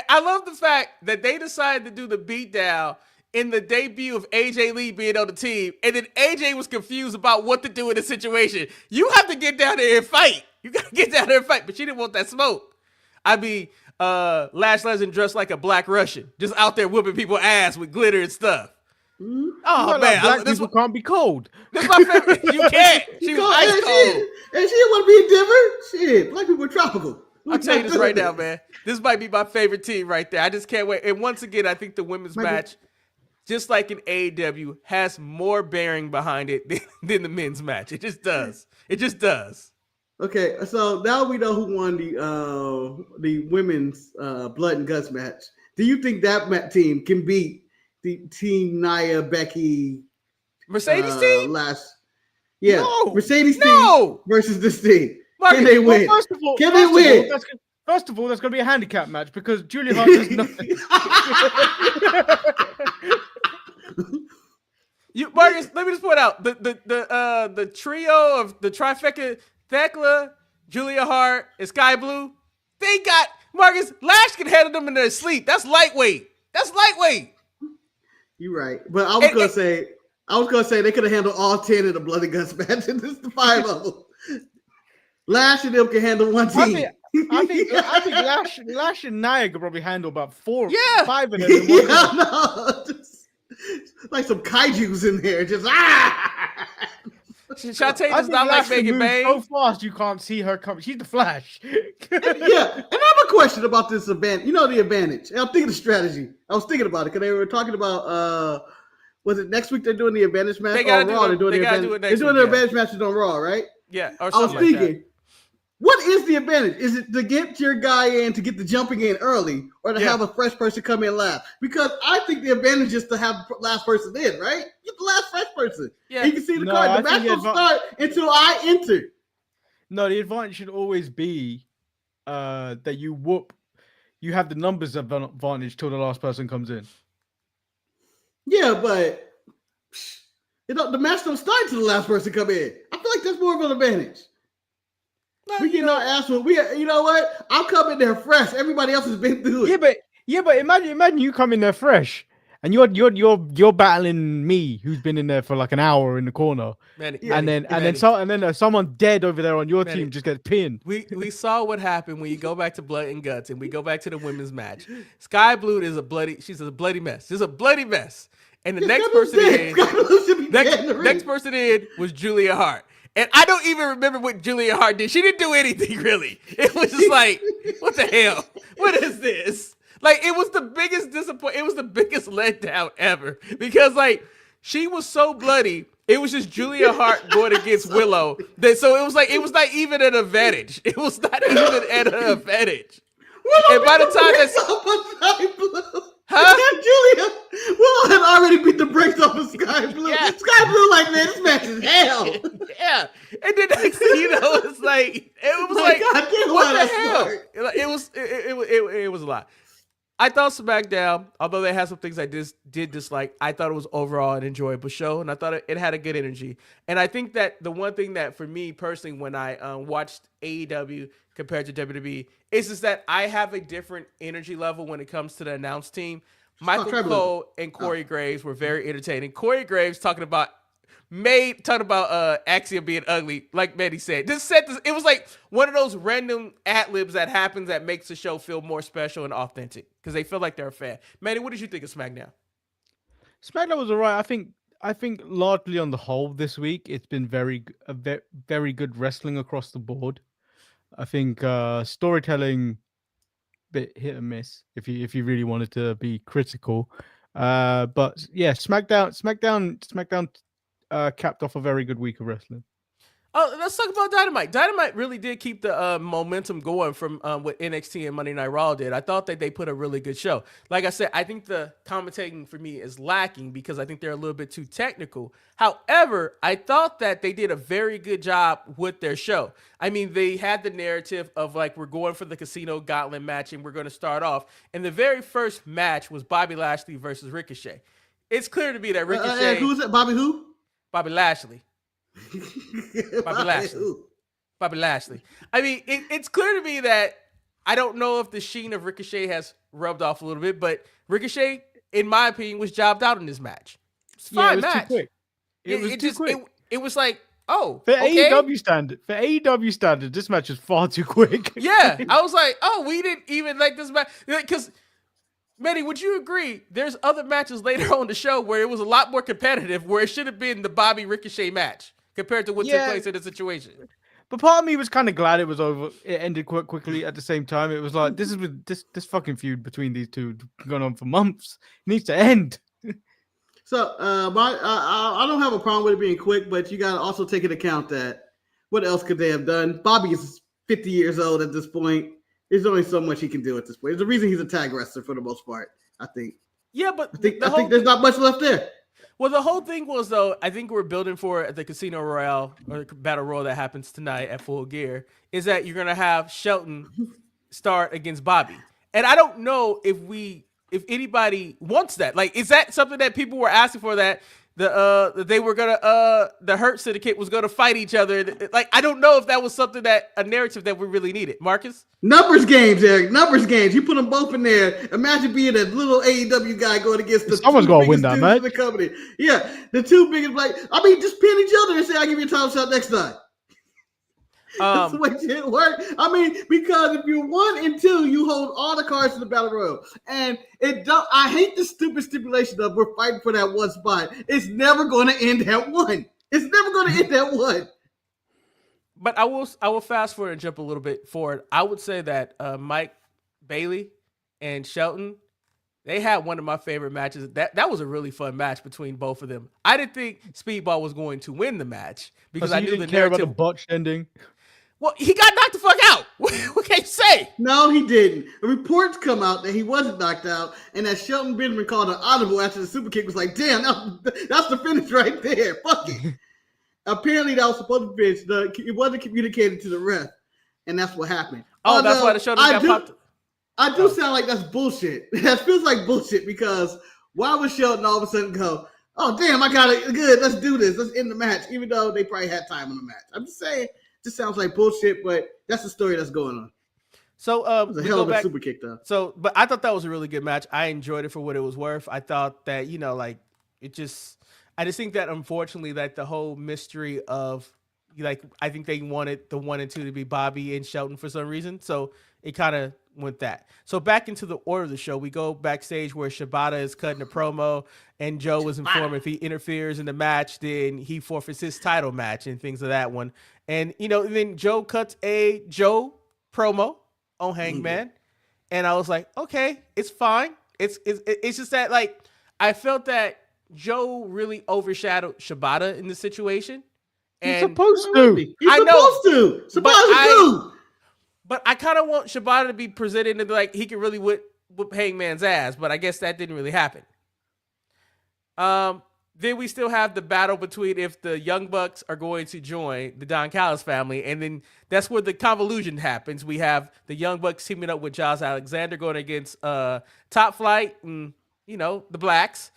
I love the fact that they decided to do the beatdown in the debut of AJ Lee being on the team, and then AJ was confused about what to do in the situation. You have to get down there and fight. You got to get down there and fight, but she didn't want that smoke. Lash Legend dressed like a black Russian, just out there whooping people's ass with glitter and stuff. Mm-hmm. Oh, man. Black people can't be cold. This is my favorite. You can't. She was ice cold. And she didn't want to be in Denver. Shit, black people are tropical. I'll tell you this right now, man. This might be my favorite team right there. I just can't wait. And once again, I think the women's match, just like in AEW, has more bearing behind it than the men's match. It just does. It just does. Okay, so now we know who won the women's blood and guts match. Do you think that team can beat the team Nia, Becky, Mercedes team? Mercedes team versus this team. Marcus, can they win? Can they win? First of all, that's going to be a handicap match because Julia Hart does nothing. Marcus, let me just point out the trio of the trifecta: Thekla, Julia Hart, and Sky Blue. They got Marcus. Lash can handle them in their sleep. That's lightweight. You're right, but I was gonna say they could have handled all 10 of the blood and guts match, and this is the 5 of them. Lash and them can handle one team. I think Lash and Nia could probably handle about 5 of them. Yeah, no, just, like some kaiju's in there, just Shantae does not like Megan Bay. So fast you can't see her coming. She's the Flash. Yeah, and I have a question about this advantage. You know the advantage. I'm thinking of strategy. I was thinking about it because they were talking about was it next week they're doing the advantage match? They gotta do Raw. it. They're doing the advantage matches on Raw, right? Yeah. I was thinking, what is the advantage? Is it to get your guy in, to get the jumping in early, or to have a fresh person come in last? Because I think the advantage is to have the last person in, right? Get the last fresh person. Yeah. You can see the card. The match will start until I enter. No, the advantage should always be that you have the numbers advantage till the last person comes in. Yeah, but the match don't start until the last person come in. I feel like that's more of an advantage. We get our ass with you know what? I'm coming there fresh. Everybody else has been through it. Yeah, but imagine you come in there fresh and you're battling me, who's been in there for like an hour in the corner, and then someone dead over there on your team just gets pinned. We saw what happened when you go back to Blood and Guts and we go back to the women's match. Sky Blue is she's a bloody mess. She's a bloody mess. And the next person in was Julia Hart. And I don't even remember what Julia Hart did. She didn't do anything, really. It was just like, what the hell? What is this? Like, it was the biggest disappointment. It was the biggest letdown ever. Because, like, she was so bloody. It was just Julia Hart going against Willow. So it was not even an advantage. It was not even an advantage. And by the time Julia, Willow had already beat the brakes off of Sky Blue. Yeah. Sky Blue, like, man, this match is hell. Yeah. And then next thing you know, it's like, what the hell? It was a lot. I thought Smackdown, although they had some things I did dislike, I thought it was overall an enjoyable show, and I thought it had a good energy. And I think that the one thing that for me personally, when I watched AEW compared to WWE, is just that I have a different energy level when it comes to the announce team. Michael Cole and Corey Graves were very entertaining. Corey Graves talking about Axiom being ugly, like Manny said. It was like one of those random ad-libs that happens that makes the show feel more special and authentic because they feel like they're a fan. Manny, what did you think of SmackDown? SmackDown was all right. I think largely on the whole this week, it's been very good wrestling across the board. I think storytelling bit hit and miss if you really wanted to be critical. But yeah, SmackDown capped off a very good week of wrestling. Oh, let's talk about Dynamite. Dynamite really did keep the momentum going from what NXT and Monday Night Raw did. I thought that they put a really good show. Like I said, I think the commentating for me is lacking because I think they're a little bit too technical. However, I thought that they did a very good job with their show. I mean, they had the narrative of like, we're going for the Casino Gauntlet match and we're going to start off. And the very first match was Bobby Lashley versus Ricochet. It's clear to me that Ricochet... who's it? Bobby who? Bobby Lashley. Bobby Lashley. I mean, it's clear to me that I don't know if the sheen of Ricochet has rubbed off a little bit, but Ricochet, in my opinion, was jobbed out in this match. It's a fine match. Too quick. It was too quick. It was like, oh, for AEW standard, this match is far too quick. Yeah, I was like, oh, we didn't even like this match because. Manny, would you agree? There's other matches later on the show where it was a lot more competitive, where it should have been the Bobby Ricochet match compared to what took place in the situation. But part of me was kind of glad it was over. It ended quite quickly. At the same time, it was like this fucking feud between these two going on for months. It needs to end. So, I don't have a problem with it being quick, but you got to also take into account that what else could they have done? Bobby is 50 years old at this point. There's only so much he can do at this point. There's a reason he's a tag wrestler for the most part, I think. Yeah, but I think there's not much left there. Well, the whole thing was, though, I think we're building for the Casino Royale or Battle Royal that happens tonight at Full Gear, is that you're going to have Shelton start against Bobby. And I don't know if anybody wants that. Like, is that something that people were asking for, that they were gonna the Hurt Syndicate was gonna fight each other? Like, I don't know if that was something a narrative that we really needed. Marcus? Numbers games, Eric. Numbers games. You put them both in there. Imagine being a little AEW guy going against someone's gonna win that match. The company. Yeah, the two biggest. Like, I mean, just pin each other and say, "I'll give you a title shot next time." That's the way shit works. I mean, because if you're 1 and 2, you hold all the cards in the battle royal, and it don't. I hate the stupid stipulation of we're fighting for that one spot. It's never going to end at 1. It's never going to end at 1. But I will fast forward and jump a little bit forward. I would say that Mike Bailey and Shelton, they had one of my favorite matches. That was a really fun match between both of them. I didn't think Speedball was going to win the match because I knew the care about narrative. the botched ending. Well, he got knocked the fuck out. What can you say? No, he didn't. The reports come out that he wasn't knocked out, and that Shelton Benjamin called an audible after the super kick was like, damn, that's the finish right there. Fuck it. Apparently, that was supposed to finish. It wasn't communicated to the ref, and that's what happened. Oh, that's why the show got popped. I do sound like that's bullshit. That feels like bullshit because why would Shelton all of a sudden go, oh, damn, I got it. Good, let's do this. Let's end the match, even though they probably had time on the match. I'm just saying, it just sounds like bullshit, but that's the story that's going on. So, it was a hell of a super kick, though. So, but I thought that was a really good match. I enjoyed it for what it was worth. I thought that, I just think that unfortunately that the whole mystery of I think they wanted the 1 and 2 to be Bobby and Shelton for some reason. So it kind of went that. So back into the order of the show, we go backstage where Shibata is cutting a promo and Joe was informed if he interferes in the match, then he forfeits his title match and things of that one. And, then Joe cuts a Joe promo on Hangman. And I was like, okay, it's fine. It's just that I felt that Joe really overshadowed Shibata in the situation. And He's supposed to. He's supposed to. Shibata's dude. But I kind of want Shibata to be presented and he could really whip Hangman's ass, but I guess that didn't really happen. Then we still have the battle between if the Young Bucks are going to join the Don Callis family, and then that's where the convolution happens. We have the Young Bucks teaming up with Giles Alexander going against Top Flight and, the Blacks.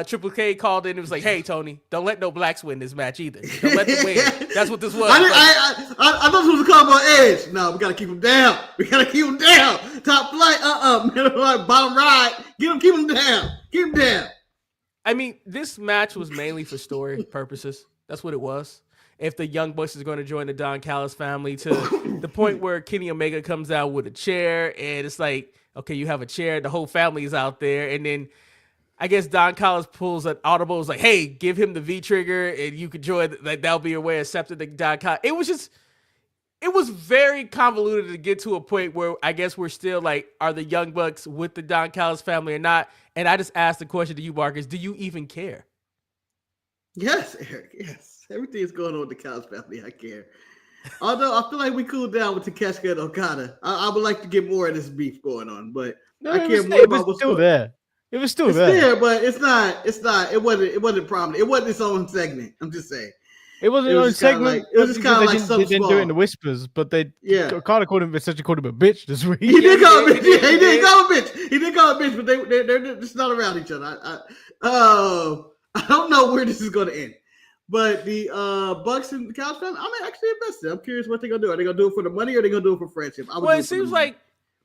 Triple K called in and was like, hey, Tony, don't let no Blacks win this match either. Don't let them win. That's what this was. I thought this was a call about Edge. No, we got to keep him down. Top Flight, middle right, bottom right. Keep him down. Keep him down. I mean, this match was mainly for story purposes. That's what it was. If the Young Bucks is going to join the Don Callis family to the point where Kenny Omega comes out with a chair and it's like, okay, you have a chair, the whole family is out there, and then I guess Don Callis pulls an audible. It's like, hey, give him the V trigger and you could join. That'll be your way of accepting the Don Callis. It was very convoluted to get to a point where I guess we're still are the Young Bucks with the Don Callis family or not? And I just asked the question to you, Marcus, do you even care? Yes, Eric, yes. Everything is going on with the Callis family. I care. Although I feel like we cooled down with Takeshita and Okada. I would like to get more of this beef going on, but I care more about what's still there. It was still it's there, but it's not. It wasn't prominent. It wasn't its own segment. I'm just saying. It wasn't its own segment. It was just kind of like something they didn't do it in the whispers, but they Okada called him essentially called him a bitch this week. He did call him a bitch. He did call him a bitch. He did call him a bitch, but they're just not around each other. I don't know where this is going to end. But the Bucks and the Callis family, I'm actually invested. I'm curious what they're going to do. Are they going to do it for the money or are they going to do it for friendship? Well, it seems like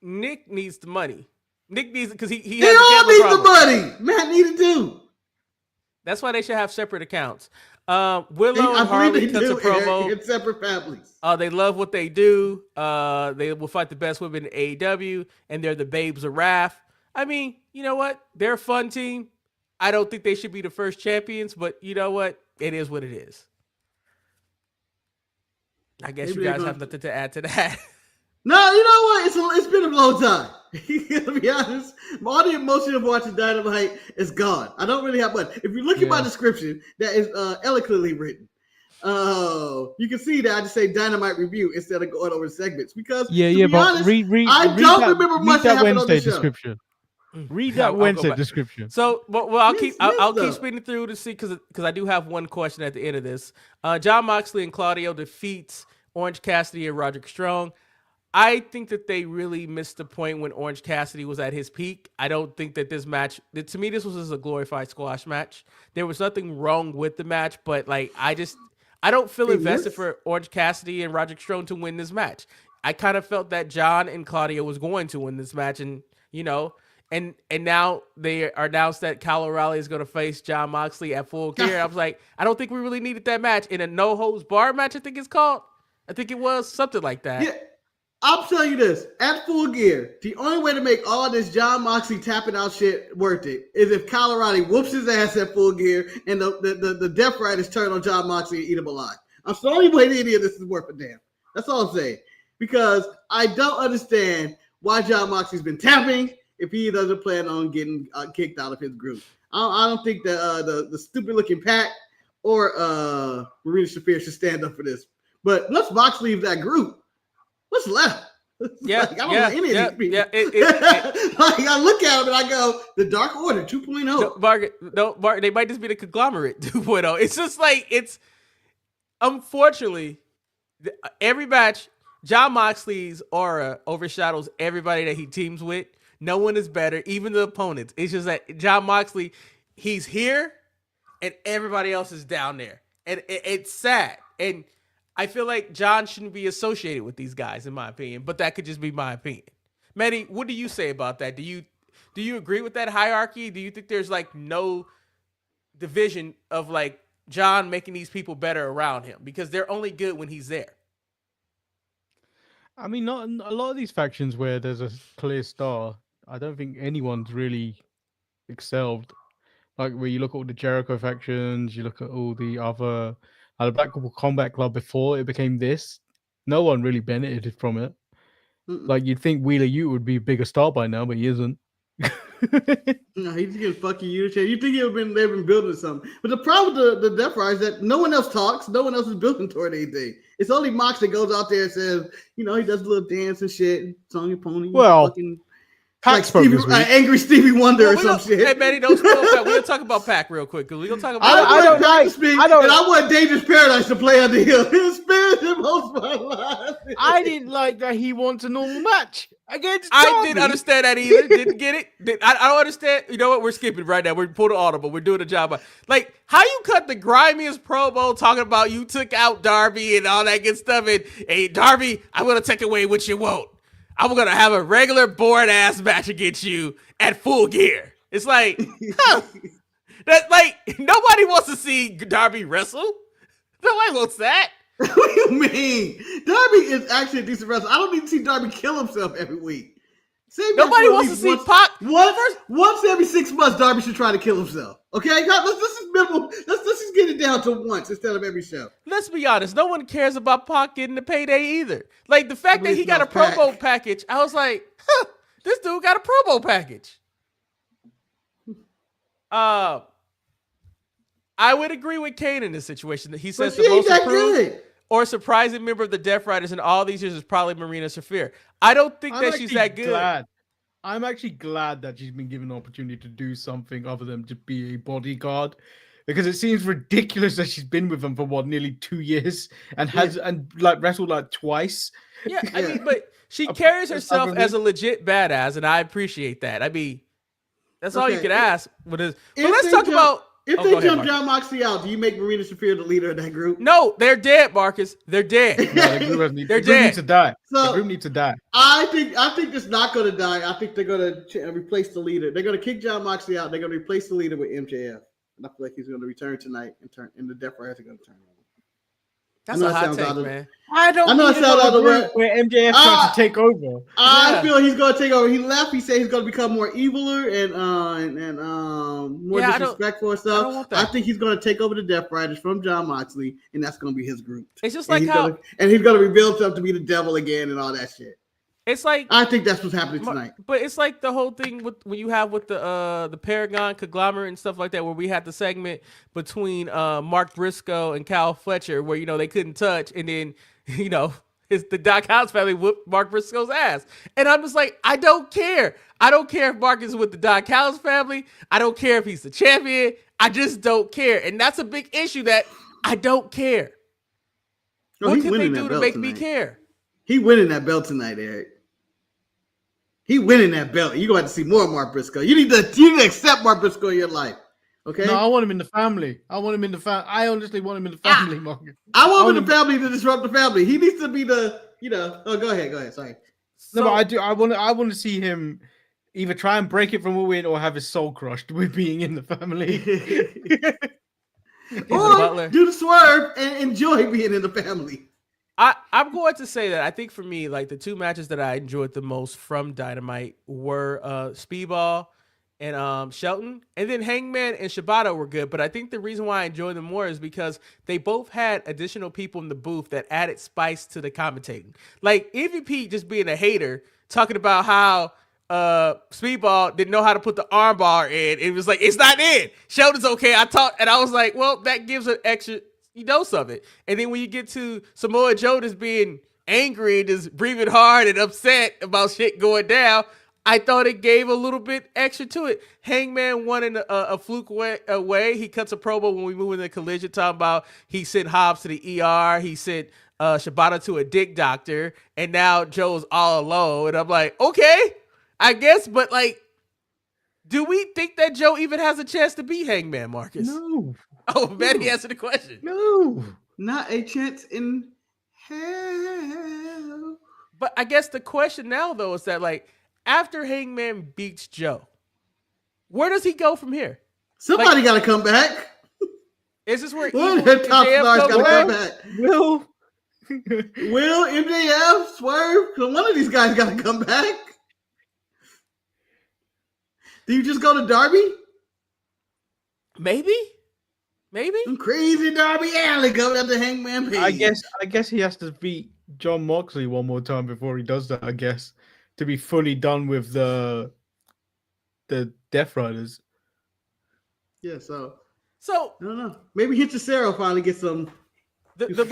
Nick needs the money. Nick needs because he they all need the money. Matt needed to. That's why they should have separate accounts. Willow and Harley cuts a promo. It's separate families. They love what they do. They will fight the best women in AEW, and they're the babes of Wrath. I mean, you know what? They're a fun team. I don't think they should be the first champions, but you know what? It is what it is. I guess you guys have nothing to add to that. No, you know what? It's been a long time. To be honest, all the emotion of watching Dynamite is gone. I don't really have much. If you look at my description, that is eloquently written. You can see that I just say Dynamite review instead of going over segments because but honest, I don't remember much that happened on the show. Description. Read that Wednesday description. So, well, I'll keep speeding through to see because I do have one question at the end of this. John Moxley and Claudio defeats Orange Cassidy and Roderick Strong. I think that they really missed the point when Orange Cassidy was at his peak. I don't think that this match, to me, this was just a glorified squash match. There was nothing wrong with the match, but I don't feel invested for Orange Cassidy and Roderick Strong to win this match. I kind of felt that John and Claudio was going to win this match, and and now they are announced that Kyle O'Reilly is going to face John Moxley at Full Gear. I was like, I don't think we really needed that match in a no holds bar match. I think it's called. I think it was something like that. Yeah. I'll tell you this. At Full Gear, the only way to make all this Jon Moxley tapping out shit worth it is if Colorado whoops his ass at Full Gear and the Death Riders turn on Jon Moxley and eat him alive. That's the only way any of this is worth a damn. That's all I'm saying. Because I don't understand why Jon Moxley's been tapping if he doesn't plan on getting kicked out of his group. I don't think that the stupid looking Pac or Marina Shafir should stand up for this. But once Moxley leaves that group, what's left? Yeah, like, I don't know any of these people. Yeah, like, I look at them and I go, the Dark Order 2.0. No, they might just be the conglomerate 2.0. It's just like, it's unfortunately every match, Jon Moxley's aura overshadows everybody that he teams with. No one is better, even the opponents. It's just that Jon Moxley, he's here and everybody else is down there. And it's sad. And I feel like Jon shouldn't be associated with these guys, in my opinion, but that could just be my opinion. Manny, what do you say about that? Do you agree with that hierarchy? Do you think there's like no division of like Jon making these people better around him because they're only good when he's there? I mean, not a lot of these factions where there's a clear star. I don't think anyone's really excelled. Like where you look at all the Jericho factions, you look at all the other. The Blackpool Combat Club before it became this, no one really benefited from it. Like you'd think Wheeler Yuta would be a bigger star by now, but he isn't. No, he's getting fucking you. You think they've been building something, but the problem with the Death Riders is that no one else talks, no one else is building toward anything. It's only Mox that goes out there and says, he does a little dance and shit, song and pony. Well. Fucking, Pac spoke this week. Angry Stevie Wonder or some shit. Hey, Manny, don't spoil Pac. We'll talk about Pac real quick because we're gonna talk about. I want Dangerous Paradise to play under him. His spirit in most of my life. I didn't like that he wants a normal match against. I didn't understand that either. Didn't get it. I don't understand. You know what? We're skipping right now. We're pulling audible. We're doing a job. Like how you cut the grimiest promo talking about you took out Darby and all that good stuff. And hey, Darby, I'm gonna take away what you won't. I'm going to have a regular bored-ass match against you at Full Gear. It's like, that like nobody wants to see Darby wrestle. Nobody wants that. What do you mean? Darby is actually a decent wrestler. I don't need to see Darby kill himself every week. Nobody wants to see Pac. Once every 6 months, Darby should try to kill himself. Okay, let's just get it down to once instead of every show. Let's be honest. No one cares about Pac getting the payday either. Like the fact that he got a promo package, I was like, this dude got a promo package. I would agree with Kane in this situation that he says the most improved or surprising member of the Death Riders in all these years is probably Marina Shafir. I don't think that she's that good. I'm actually glad that she's been given an opportunity to do something other than to be a bodyguard, because it seems ridiculous that she's been with them for nearly 2 years and wrestled like twice. Yeah, I mean, but she carries herself as a legit badass, and I appreciate that. I mean, that's all you can ask. But let's talk about. If they jump Jon Moxley out, do you make Marina Shafir the leader of that group? No, they're dead, Marcus. They're dead. No, the group needs to die. The group needs to die. I think it's not going to die. I think they're going to replace the leader. They're going to kick Jon Moxley out. They're going to replace the leader with MJF. And I feel like he's going to return tonight and the Death Riders are going to turn over. That's a hot take, man. I know it sounds out of the where MJF tries to take over. I feel he's going to take over. He left. He said he's going to become more eviler and more disrespectful and stuff. I think he's going to take over the Death Riders from Jon Moxley, and that's going to be his group. It's just like he's going to reveal himself to be the devil again and all that shit. It's like I think that's what's happening tonight. But it's like the whole thing when you have with the Paragon conglomerate and stuff like that, where we had the segment between Mark Briscoe and Cal Fletcher, where they couldn't touch, and then the Doc House family whooped Mark Briscoe's ass, and I'm just like, I don't care. I don't care if Mark is with the Doc House family. I don't care if he's the champion. I just don't care, and that's a big issue that I don't care. What can they do to make me care? He winning that belt tonight, Eric. He winning that belt. You're going to have to see more of Mark Briscoe. You need to accept Mark Briscoe in your life. Okay? No, I want him in the family. I honestly want him in the family, Mark. I want him in the family to disrupt the family. He needs to be the, Oh, go ahead. Sorry. No, but I do. I want to see him either try and break it from a win or have his soul crushed with being in the family. Or do the swerve and enjoy being in the family. I'm going to say that I think for me, like the two matches that I enjoyed the most from Dynamite were Speedball and Shelton, and then Hangman and Shibata were good. But I think the reason why I enjoyed them more is because they both had additional people in the booth that added spice to the commentating. Like EVP just being a hater, talking about how Speedball didn't know how to put the armbar in. It was like, it's not in. Shelton's okay. And I was like, well, that gives an extra dose of it. And then when you get to Samoa Joe just being angry and just breathing hard and upset about shit going down, I thought it gave a little bit extra to it. Hangman won in a fluke way. He cuts a promo when we move into the collision, talking about he sent Hobbs to the ER. He sent Shibata to a dick doctor. And now Joe's all alone. And I'm like, okay, I guess. But like, do we think that Joe even has a chance to beat Hangman, Marcus? No. Oh, Manny answered the question. No. Not a chance in hell. But I guess the question now, though, is that, like, after Hangman beats Joe, where does he go from here? Somebody got to come back. Is this where One of the top stars got to come back. Will, MJF, Swerve, one of these guys got to come back. Do you just go to Darby? Maybe. Some crazy Darby Allin coming out the Hangman Page. I guess he has to beat John Moxley one more time before he does that, I guess, to be fully done with the Death Riders. Yeah, so I don't know. Maybe Hinchicero finally gets some. The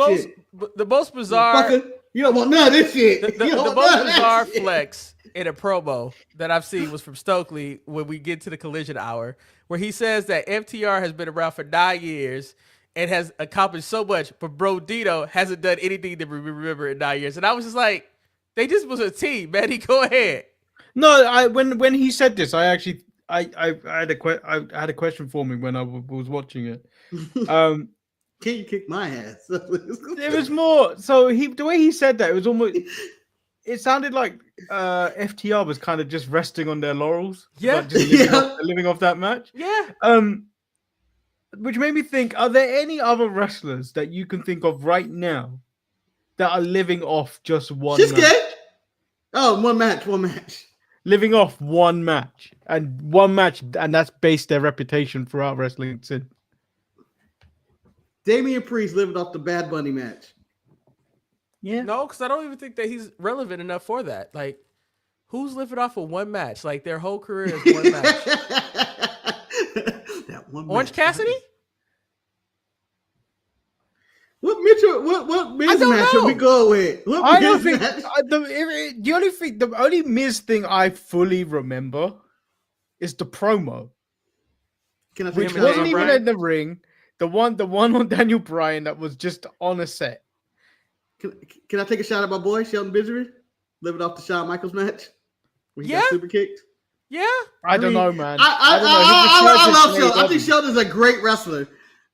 most bizarre. Fucker, you don't want none of this shit. The most bizarre flex in a promo that I've seen was from Stokely when we get to the collision hour, where he says that FTR has been around for 9 years and has accomplished so much, but Bro Dito hasn't done anything that we remember in 9 years. And I was just like, they just was a team, Manny. Go ahead. No, when he said this, I had a question for me when I was watching it. Can you kick my ass? It was more so the way he said that, it was almost. It sounded like FTR was kind of just resting on their laurels. Yeah. Like just living off that match. Yeah. Which made me think, are there any other wrestlers that you can think of right now that are living off just one match? Oh, one match. Living off one match. And that's based their reputation throughout wrestling since. Damian Priest living off the Bad Bunny match. Yeah. No, because I don't even think that he's relevant enough for that. Like, who's living off of one match? Like, their whole career is one match. That one Orange match. Cassidy? What Mitchell? What Miz match should we go with? I don't think the only Miz thing I fully remember is the promo, which wasn't even in the ring. The one on Daniel Bryan that was just on a set. Can I take a shot at my boy Shelton Benjamin living off the Shawn Michaels match? Where he got super kicked. Yeah, I don't know, man. I love Shelton. I think Shelton's a great wrestler,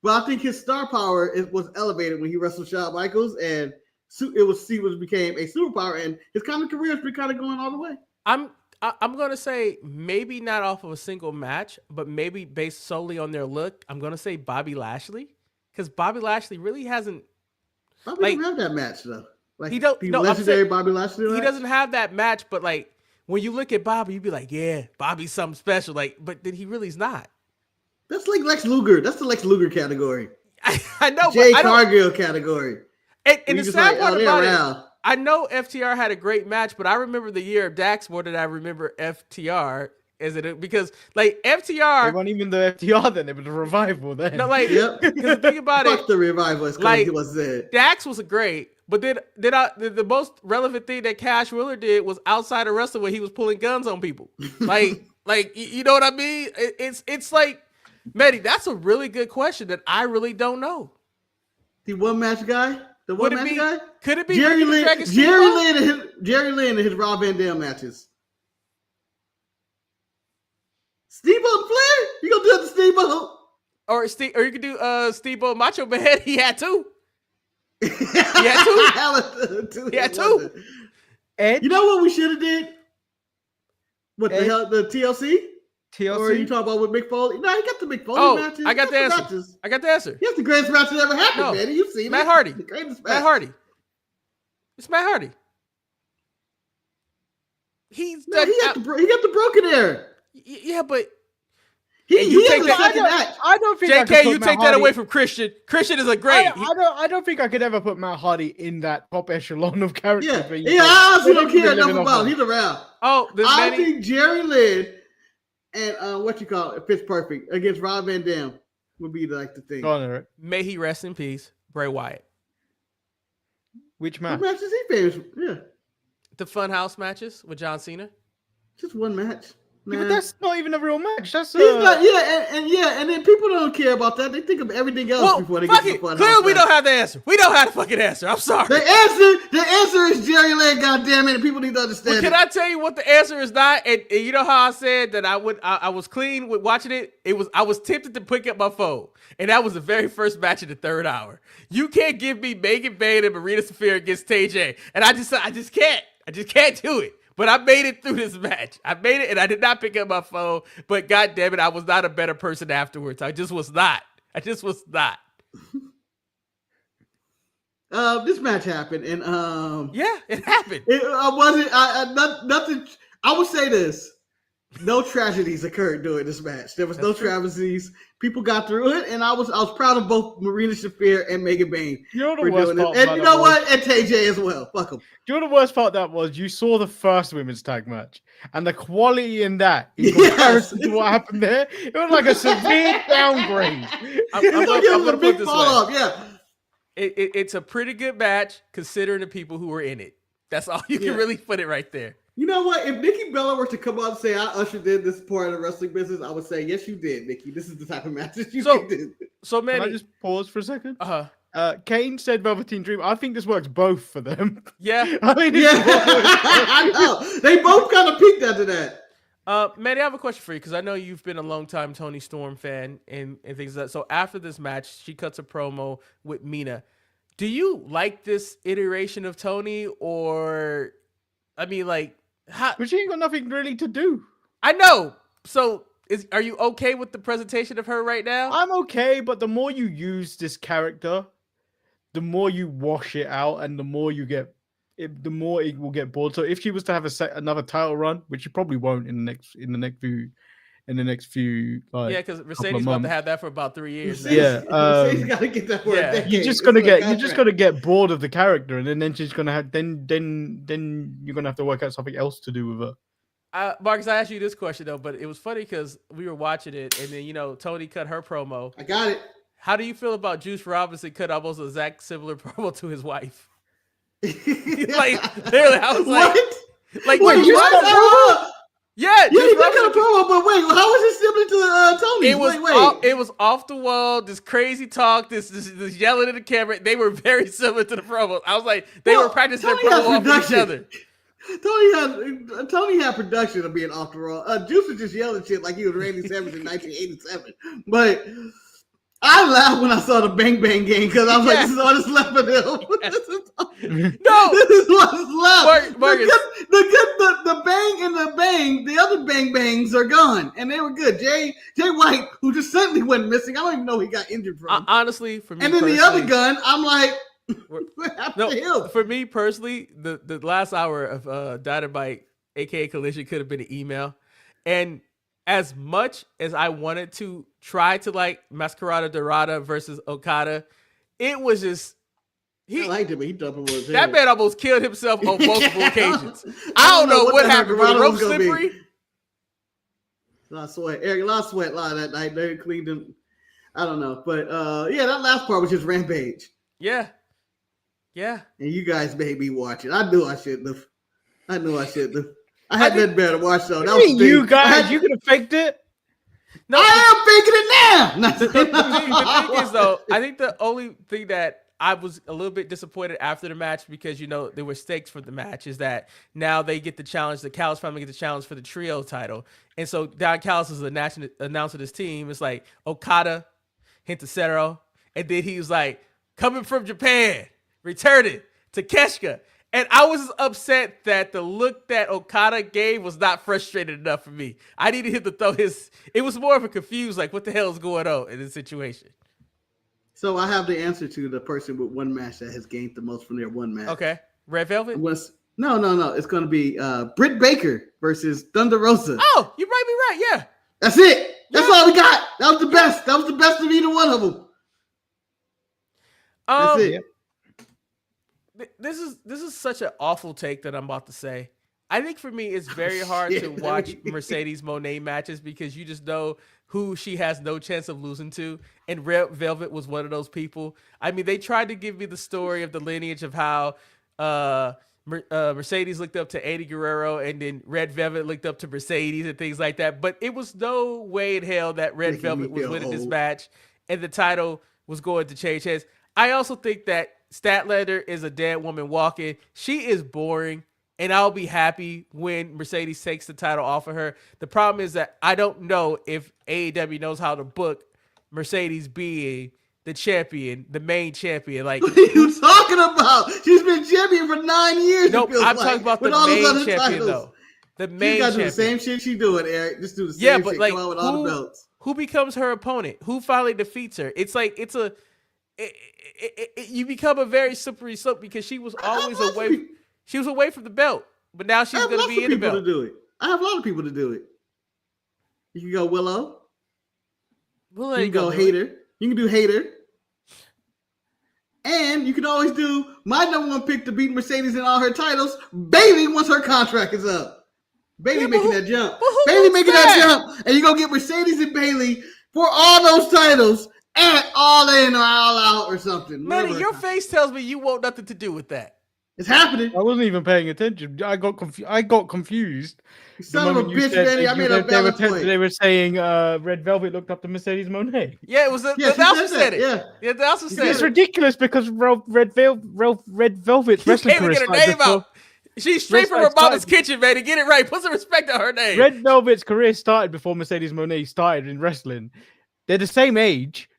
but I think his star power was elevated when he wrestled Shawn Michaels, and it became a superpower, and his kind of career has been kind of going all the way. I'm gonna say maybe not off of a single match, but maybe based solely on their look. I'm gonna say Bobby Lashley, because Bobby Lashley really hasn't. Bobby doesn't have that match though. Like he don't. No, legendary Bobby Lashley. He doesn't have that match, but like when you look at Bobby, you'd be like, yeah, Bobby's something special. Like, but then he really is not. That's like Lex Luger. That's the Lex Luger category. I know. Jay Cargill category. And the sad part about it, I know FTR had a great match, but I remember the year of Dax more than I remember FTR. Because like FTR, they weren't even the FTR then; it was a revival then. No, like because think about it, the revival is like was there. Dax was great, but then the most relevant thing that Cash Wheeler did was outside of wrestling, where he was pulling guns on people. Like you know what I mean? It's like, Manny, that's a really good question that I really don't know. The one match guy. The one match guy? Could it be Jerry Lynn and his Rob Van Dam matches? Steamboat Flair? You gonna do it to Steamboat? Or you could do Steamboat Macho Man. He had two. He had two. And you know what we should have did? What the hell? The TLC? Or are you talking about with Mick Foley? No, he got the Mick Foley matches. I got the answer. I got the answer. He has the greatest match that ever happened, man. You've seen Matt it. Hardy. The greatest match. Matt Hardy. It's Matt Hardy. He got the broken air. Yeah, but you take that. I don't think. JK, you take that away from Christian. Christian is a great. I don't think I could ever put Matt Hardy in that top echelon of characters. I honestly don't care enough about him. He's around. Oh, I think Jerry Lynn and what you call it fits perfect against Rob Van Dam would be like the thing. Go on, Eric. May he rest in peace, Bray Wyatt. Which match? What matches he famous? Yeah, the Funhouse matches with John Cena. Just one match. Yeah, but that's not even a real match. That's he's not. Yeah, and then people don't care about that. They think of everything else before they get to the Funhouse. Clearly, we don't have the answer. We don't have the fucking answer. I'm sorry. The answer is Jerry Lynn. Goddamn it, and people need to understand. Can I tell you what the answer is not? And you know how I said that I was clean with watching it. I was tempted to pick up my phone, and that was the very first match in the third hour. You can't give me Megan Bayne and Marina Shafir against TJ, and I just can't. I just can't do it. But I made it through this match. I made it, and I did not pick up my phone. But God damn it, I was not a better person afterwards. I just was not. This match happened, and yeah, it happened. Nothing. I would say this: no tragedies occurred during this match. There was no tragedies. People got through it, and I was proud of both Marina Shafir and Megan Bayne. You know the worst part, and you know what? And TJ as well. Fuck them. Do you know the worst part that was? You saw the first women's tag match, and the quality in that, in comparison to what happened there, it was like a severe downgrade. I'm gonna put this way. Yeah, it's a pretty good match considering the people who were in it. That's all you can really put it right there. You know what? If Nikki Bella were to come out and say, I ushered in this part of the wrestling business, I would say, yes, you did, Nikki. This is the type of matches you did. So, Manny, can I just pause for a second? Kane said Velveteen Dream. I think this works both for them. Yeah. I know. They both kind of peaked after that. Manny, I have a question for you because I know you've been a long-time Toni Storm fan and things like that. So after this match, she cuts a promo with Mina. Do you like this iteration of Toni, or, I mean, like, but she ain't got nothing really to do. I know. So are you okay with the presentation of her right now? I'm okay, but the more you use this character, the more you wash it out, and the more you get, the more it will get bored. So if she was to have another title run, which she probably won't in the next few like, because Mercedes about to have that for about 3 years. Mercedes got to get that for a decade. You're just gonna get bored of the character, and then she's gonna have then you're gonna have to work out something else to do with her. Marcus, I asked you this question though, but it was funny because we were watching it, and then Toni cut her promo. I got it. How do you feel about Juice Robinson cut almost an exact similar promo to his wife? Like literally, I was like, wait, you got promo? Yeah, he cut a promo, but wait, how was it similar to Tony? It was off the wall, this crazy talk, this yelling at the camera. They were very similar to the promos. I was like, they were practicing their promo off each other. Tony had production of being off the wall. Juice was just yelling shit like he was Randy Savage in 1987. But I laughed when I saw the Bang Bang game because I was like, this is all that's left of him. This is what's left. Marcus. The Bang and the Bang, the other Bang Bangs are gone, and they were good. Jay White, who just suddenly went missing. I don't even know he got injured from. Honestly, for me, and then the other gun, I'm like, what happened to him? For me personally, the last hour of Dynamite, aka Collision, could have been an email, and as much as I wanted to try to like Masquerada Dorada versus Okada, it was just I liked it, but he dumped him. That man almost killed himself on multiple occasions. I don't know what happened. Was the rope slippery? A lot of sweat. Eric, a lot of sweat that night. They cleaned him. I don't know. But that last part was just Rampage. Yeah. And you guys made me watch it. I knew I shouldn't have. I had nothing better to watch though. That was you guys. You could have faked it. No, I am faking it now. The thing is, though, I think the only thing that I was a little bit disappointed after the match, because there were stakes for the match, is that now they get the challenge. The Callis family get the challenge for the trio title, and so Don Callis is announcing his team. It's like Okada, Hintacero, and then he was like, coming from Japan, returning Takeshita. And I was upset that the look that Okada gave was not frustrated enough for me. I needed him to throw it was more of a confused, like, what the hell is going on in this situation? So I have the answer to the person with one match that has gained the most from their one match. Okay. Red Velvet? No. It's going to be Britt Baker versus Thunder Rosa. Oh, you might be right. Yeah. That's it. That's all we got. That was the best. That was the best of either one of them. That's it. This is such an awful take that I'm about to say. I think for me, it's very hard to watch Mercedes Moné matches because you just know who she has no chance of losing to. And Red Velvet was one of those people. I mean, they tried to give me the story of the lineage of how Mercedes looked up to Eddie Guerrero and then Red Velvet looked up to Mercedes and things like that. But it was no way in hell that Red Velvet was winning this match and the title was going to change hands. I also think that Statlander is a dead woman walking. She is boring. And I'll be happy when Mercedes takes the title off of her. The problem is that I don't know if AEW knows how to book Mercedes being the champion, the main champion. Like, what are you talking about? She's been champion for 9 years. Nope, I'm talking about the main champion, though. The main champion. Do the same shit she doing, Eric. Just do the same shit. But like, come out with all the belts. Who becomes her opponent? Who finally defeats her? It's like you become a very slippery slope because she was always away. She was away from the belt, but now she's going to be in the belt. I have a lot of people to do it. You can go Willow. You can go Hater. You can do Hater. And you can always do my number one pick to beat Mercedes in all her titles. Bayley once her contract is up. Bayley making that jump. Bayley making that jump. And you're going to get Mercedes and Bayley for all those titles at All In or All Out or something. Manny, your face tells me you want nothing to do with that. It's happening. I wasn't even paying attention. I got confused. You son of a bitch, Manny. I made a valid point. They were saying Red Velvet looked up to Mercedes Moné. Yeah, it was the announcer said it. Yeah, the announcer said it. It's ridiculous because Red Velvet's wrestling career started her name out. She's straight from her mama's kitchen, man. To get it right. Put some respect on her name. Red Velvet's career started before Mercedes Moné started in wrestling. They're the same age.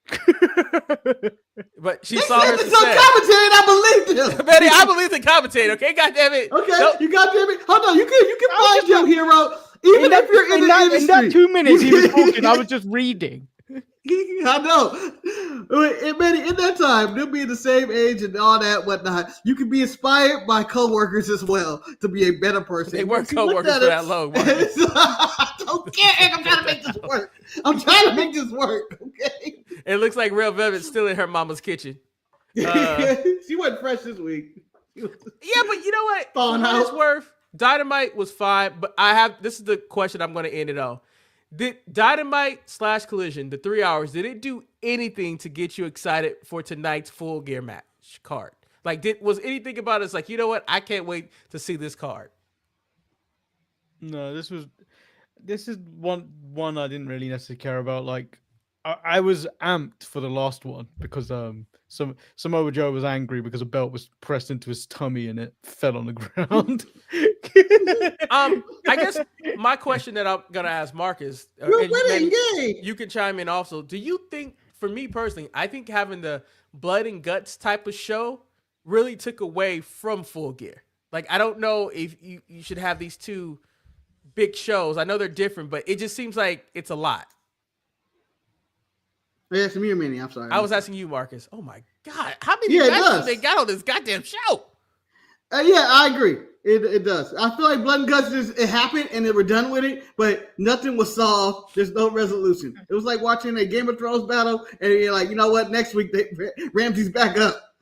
But she saw her success. Commentator, I believed him. Manny, I believe the commentator. Okay, goddamn it. Okay, nope. You goddamn it. Hold on, you can find your hero even if you're in the industry. In that 2 minutes he was talking, I was just reading. I know. Manny, in that time, they'll be the same age and all that whatnot. You can be inspired by coworkers as well to be a better person. They weren't coworkers for that long. I don't care. I'm trying to make this work. Okay. It looks like Red Velvet's still in her mama's kitchen. She wasn't fresh this week. Yeah, but you know what? For what it's worth, Dynamite was fine. But this is the question I'm going to end it on. Did Dynamite / Collision, the 3 hours, did it do anything to get you excited for tonight's Full Gear match card? Like, was anything about it like, you know what? I can't wait to see this card. No, this is one I didn't really necessarily care about. Like, I was amped for the last one because Samoa Joe was angry because a belt was pressed into his tummy and it fell on the ground. I guess my question that I'm gonna ask Marcus, you can chime in also. Do you think, for me personally, I think having the blood and guts type of show really took away from Full Gear? Like, I don't know if you should have these two big shows. I know they're different, but it just seems like it's a lot. Yes, me or Manny. I'm sorry. I was asking you, Marcus. Oh my God, how many matches they got on this goddamn show? Yeah, I agree. It does. I feel like Blood and Guts it happened and they were done with it, but nothing was solved. There's no resolution. It was like watching a Game of Thrones battle, and you're like, you know what? Next week, Ramsey's back up.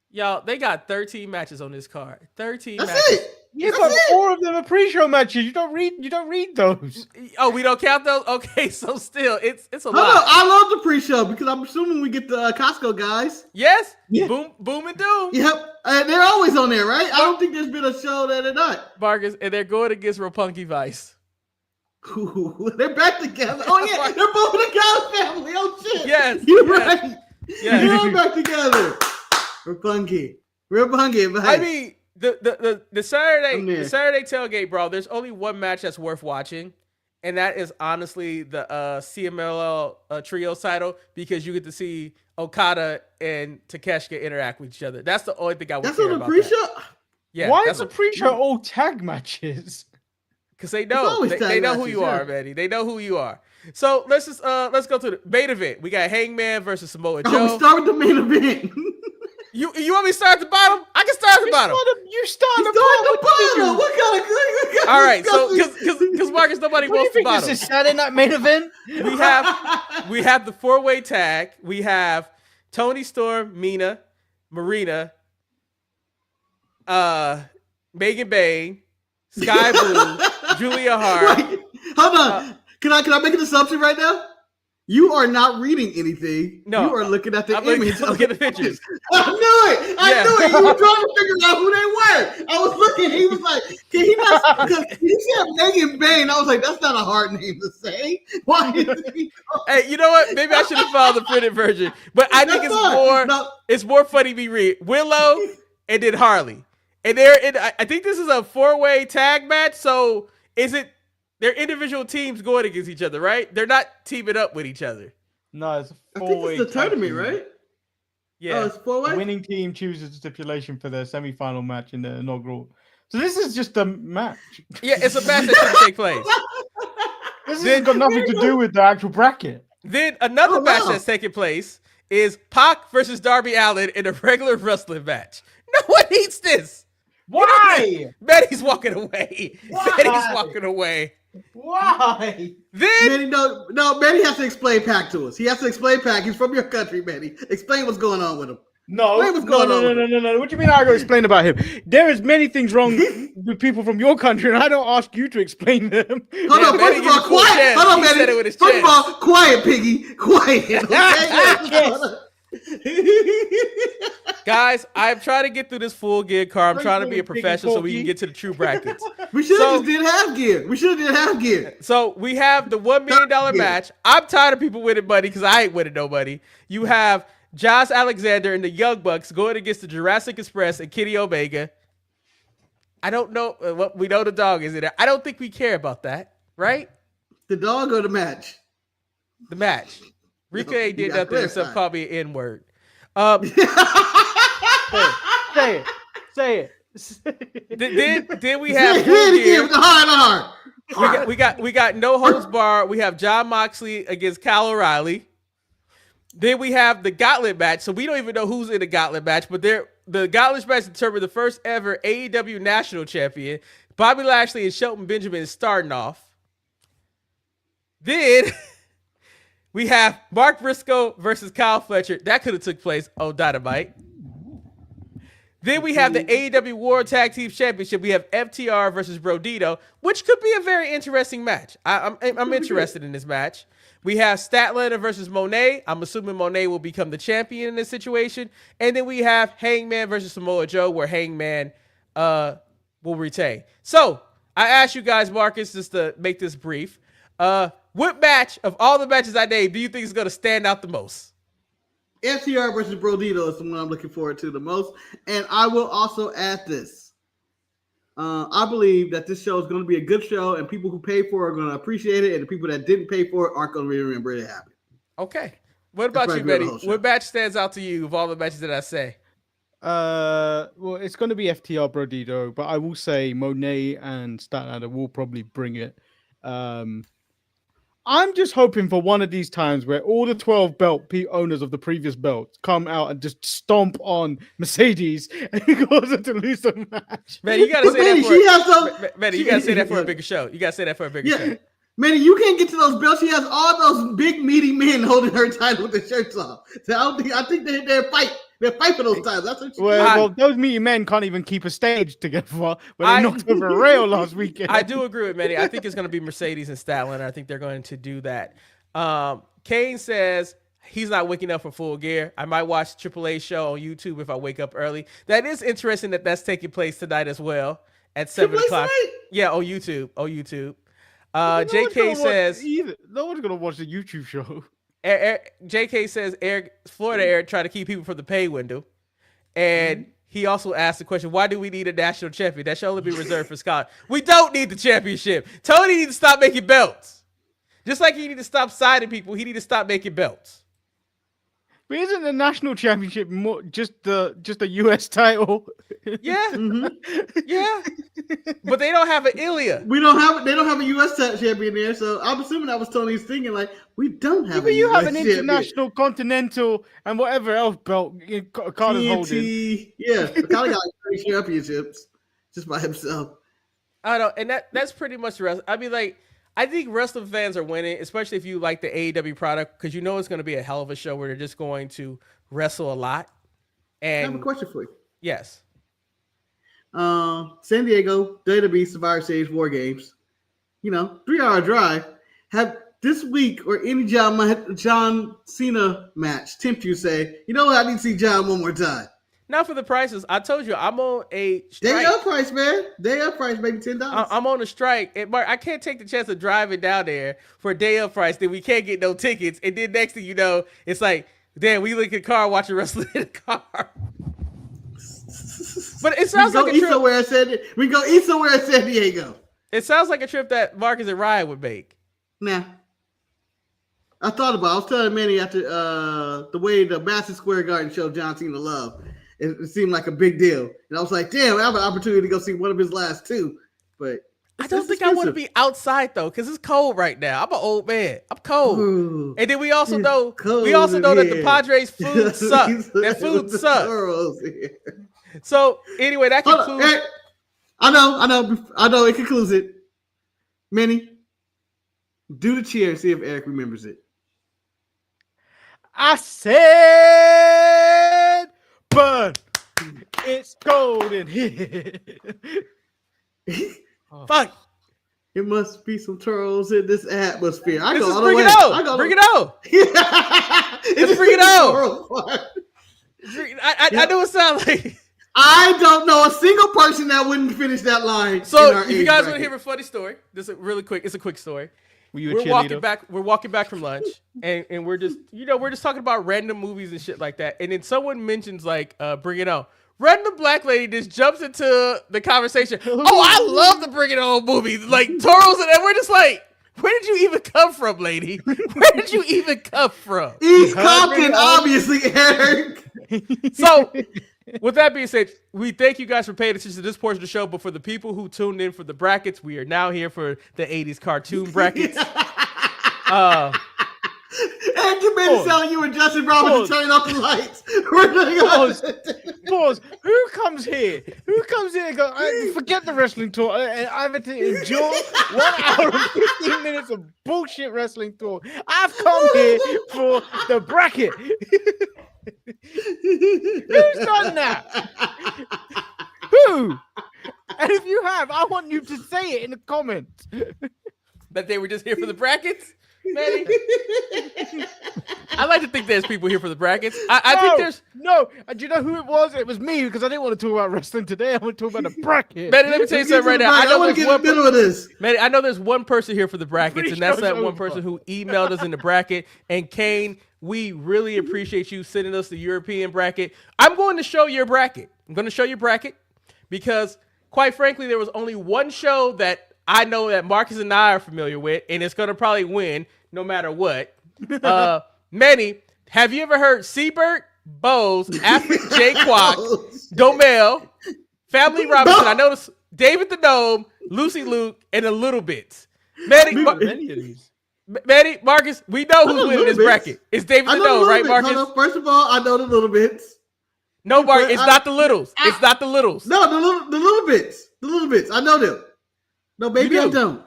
Y'all, they got 13 matches on this card. 13 That's matches. It. Yeah, but 4 of them are pre-show matches. You don't read those. Oh, we don't count those? Okay, so still, it's a lot. No, I love the pre-show because I'm assuming we get the Costco guys. Yes? Yeah. Boom and Doom. Yep. They're always on there, right? I don't think there's been a show that they're not. Marcus, and they're going against Roppongi Vice. Ooh, they're back together. Oh, yeah. They're both in the Gallows family. Oh, shit. Yes. You're right. Yes. They're back together. Roppongi. I mean, the Saturday tailgate, bro, there's only one match that's worth watching, and that is honestly the CMLL trio title, because you get to see Okada and Takeshita interact with each other. That's the only thing I would care about. That's on the pre-show? Yeah. Why is the pre-show all tag matches? Because they know. They know who you are, Manny. They know who you are. So let's go to the main event. We got Hangman versus Samoa Joe. We start with the main event. You want me to start at the bottom? I can start at the bottom. You start at the bottom. What kind of All right, so because Marcus, nobody What do you wants the think bottom. this is Saturday Night Main Event? We have the 4-way tag. We have Tony Storm, Mina, Marina, Megan Bain, Sky Blue, Julia Hart. Wait, hold on. Can I make an assumption right now? You are not reading anything. No, you are looking at the I'm image. looking at the pictures. I knew it. I knew it. You were trying to figure out who they were. I was looking. He was like, "Can he not?" Because he said Megan Bain. I was like, "That's not a hard name to say." Why is he? Hey, you know what? Maybe I should have followed the printed version, but I think it's more funny to be read Willow and then Harley, and I think this is a 4-way tag match. So is it? They're individual teams going against each other, right? They're not teaming up with each other. No, it's a 4-way. I think it's the tournament, right? Yeah. Oh, it's 4-way? The winning team chooses the stipulation for their semi-final match in the inaugural. So this is just a match. Yeah, it's a match that shouldn't take place. This has got nothing to do with the actual bracket. Then another match that's taking place is Pac versus Darby Allin in a regular wrestling match. No one needs this. Why? Betty's walking away. Why? Betty's walking away. Why? Then Manny, no, Manny has to explain Pac to us. He has to explain Pac. He's from your country, Manny. Explain what's going on with him. No. What do you mean I got to explain about him? There is many things wrong with people from your country, and I don't ask you to explain them. Hold on, first of all, quiet. Hold on, Manny. First of all, quiet, Piggy. Quiet. Okay? guys, I'm trying to get through this full gear car. I'm trying to be a professional so we can get to the true brackets. We should have just did half gear. We should have did half gear. So we have the $1 million match. I'm tired of people winning money because I ain't winning nobody. You have Josh Alexander and the Young Bucks going against the Jurassic Express and Kenny Omega. I don't know what we know. The dog is in there. I don't think we care about that, right? The dog or the match? The match. Rika ain't did nothing except call me an N-word. Say it. Then we have we got no holds bar. We have John Moxley against Kyle O'Reilly. Then we have the gauntlet match. So we don't even know who's in the gauntlet match, but the gauntlet match determined the first ever AEW national champion. Bobby Lashley and Shelton Benjamin starting off. Then we have Mark Briscoe versus Kyle Fletcher. That could have took place on Dynamite. Then we have the AEW World Tag Team Championship. We have FTR versus Brodito, which could be a very interesting match. I'm interested in this match. We have Statlander versus Monet. I'm assuming Monet will become the champion in this situation. And then we have Hangman versus Samoa Joe, where Hangman will retain. So I asked you guys, Marcus, just to make this brief. What match of all the matches I named do you think is going to stand out the most? FTR versus Brodito is the one I'm looking forward to the most. And I will also add this. I believe that this show is going to be a good show, and people who pay for it are going to appreciate it, and the people that didn't pay for it aren't going to remember it happened. Okay. What about you, Betty? What match stands out to you of all the matches that I say? Well, it's going to be FTR Brodito, but I will say Monet and Statlander will probably bring it. I'm just hoping for one of these times where all the 12 belt owners of the previous belt come out and just stomp on Mercedes and cause her to lose the match. Man, you gotta say that for a bigger show. You gotta say that for a bigger show. Manny, you can't get to those belts. She has all those big meaty men holding her title with their shirts off. So I think they're fight. They're fight for those titles. That's what well, those meaty men can't even keep a stage together when they knocked over a rail last weekend. I do agree with Manny. I think it's going to be Mercedes and Statlander. I think they're going to do that. Kane says he's not waking up for Full Gear. I might watch AAA show on YouTube if I wake up early. That is interesting that that's taking place tonight as well at 7 o'clock. Yeah, on YouTube. JK says no one's gonna watch the YouTube show. JK says Florida Eric tried to keep people from the pay window, and he also asked the question, why do we need a national champion? That should only be reserved for Scott. We don't need the championship. Tony needs to stop making belts. Just like he need to stop siding people, he need to stop making belts. But isn't the national championship more just a US title? Yeah, Mhm. yeah. But they don't have an Ilya. They don't have a U.S. champion there, so I'm assuming that was Tony's thinking. Like, we don't have. But you have an champion. international, continental, and whatever else belt Carter's holding. Yeah, Carter got like 3 championships just by himself. I don't, and that's pretty much the rest. I mean, like, I think wrestling fans are winning, especially if you like the AEW product, because you know it's going to be a hell of a show where they're just going to wrestle a lot. And I have a question for you. Yes. San Diego, WWE Survivor Series Wargames. 3-hour drive. Have this week or any John Cena match tempt you say, you know what, I need to see John one more time? Now for the prices, I told you I'm on a strike. Day up price, man. Day up price, maybe $10. I'm on a strike. And Mark, I can't take the chance of driving down there for a day up price. Then we can't get no tickets. And then next thing you know, it's like, damn, we look at the car watching wrestling in the car. But it sounds like a trip. We go eat somewhere in San Diego. It sounds like a trip that Marcus and Ryan would make. Nah. I thought about it. I was telling Manny after the way the Madison Square Garden showed John Cena love. It seemed like a big deal. And I was like, damn, I have an opportunity to go see one of his last 2. But I don't think I want to be outside though, because it's cold right now. I'm an old man. I'm cold. Ooh, and then we also know that the Padres food sucks. Their food sucks. So anyway, that concludes. Hey, I know. It concludes it. Manny, do the cheer and see if Eric remembers it. I said, but it's cold in here. Fuck. It must be some turtles in this atmosphere. Bring it on. Bring it on. Let's bring it on. I know it sounds like. I don't know a single person that wouldn't finish that line. So if you guys want to hear a funny story, this is really quick. It's a quick story. We're walking back from lunch, and we're just talking about random movies and shit like that. And then someone mentions like, Bring It On. Random black lady just jumps into the conversation. Oh, I love the Bring It On movies, like Toros, and we're just like, where did you even come from, lady? Where did you even come from? East Compton, obviously, Eric. So, with that being said, we thank you guys for paying attention to this portion of the show. But for the people who tuned in for the brackets, we are now here for the 80s cartoon brackets. And you made it sound like you and Justin Roberts turning off the lights. Pause. Who comes here and goes, forget the wrestling tour. I've had to endure 1 hour and 15 minutes of bullshit wrestling tour. I've come here for the bracket. Who's done that? Who? And if you have, I want you to say it in the comments. That they were just here for the brackets? Manny? I like to think there's people here for the brackets. I think there's... No, do you know who it was? It was me, because I didn't want to talk about wrestling today. I want to talk about the bracket. Manny, let me tell you something right now. I want to get in the middle of this. Manny, I know there's one person here for the brackets, and that's that one person who emailed us in the bracket. And Kane, we really appreciate you sending us the European bracket. I'm going to show your bracket. I'm going to show your bracket because, quite frankly, there was only one show that I know that Marcus and I are familiar with, and it's going to probably win no matter what. Manny, have you ever heard Seabird, Bose, Afrik, J. Quack, Domel, Family Robinson? I noticed David the Gnome, Lucy Luke, and the Little Bits. Manny, Marcus, we know who's winning this bracket. It's David the Gnome, right, Marcus? First of all, I know the Little Bits. No, Mark, it's not the Littles. It's not the Littles. No, the Little Bits. The Little Bits. I know them. No, maybe I don't.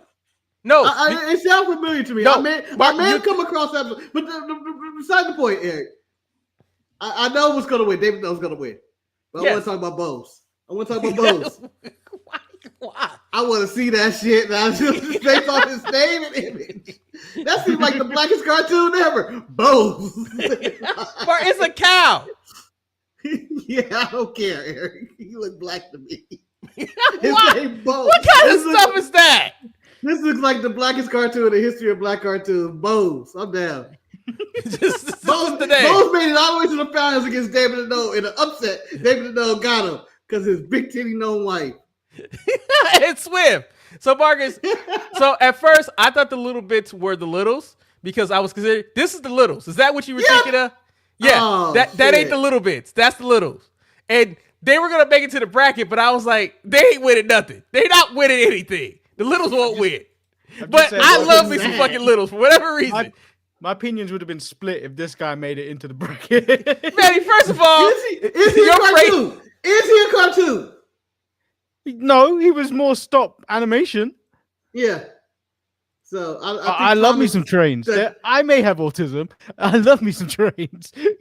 No, it sounds familiar to me. No, I may have come across that, but beside the point, Eric. I know what's going to win. David knows going to win. But I want to talk about Bose. Why? I want to see that shit. Just based on his name and image. That seems like the blackest cartoon ever. Bose. It's a cow. Yeah, I don't care, Eric. You look black to me. What kind of stuff is that? This looks like the blackest cartoon in the history of black cartoons. Bose, I'm down. Bose made it all the way to the finals against David the Gnome in an upset. David the Gnome got him because his big titty gnome wife. And Swift. So Marcus, at first I thought the Little Bits were the Littles because I was considering this is the Littles. Is that what you were thinking of? Yeah, that ain't the little bits. That's the littles. And they were gonna make it to the bracket, but I was like, they ain't winning nothing. They not winning anything. The littles won't win. But I love me some fucking littles for whatever reason. My opinions would have been split if this guy made it into the bracket. Manny, first of all, is he a cartoon? Is he a cartoon? No, he was more stop animation. Yeah. So I love me some trains. I may have autism. I love me some trains. Manny,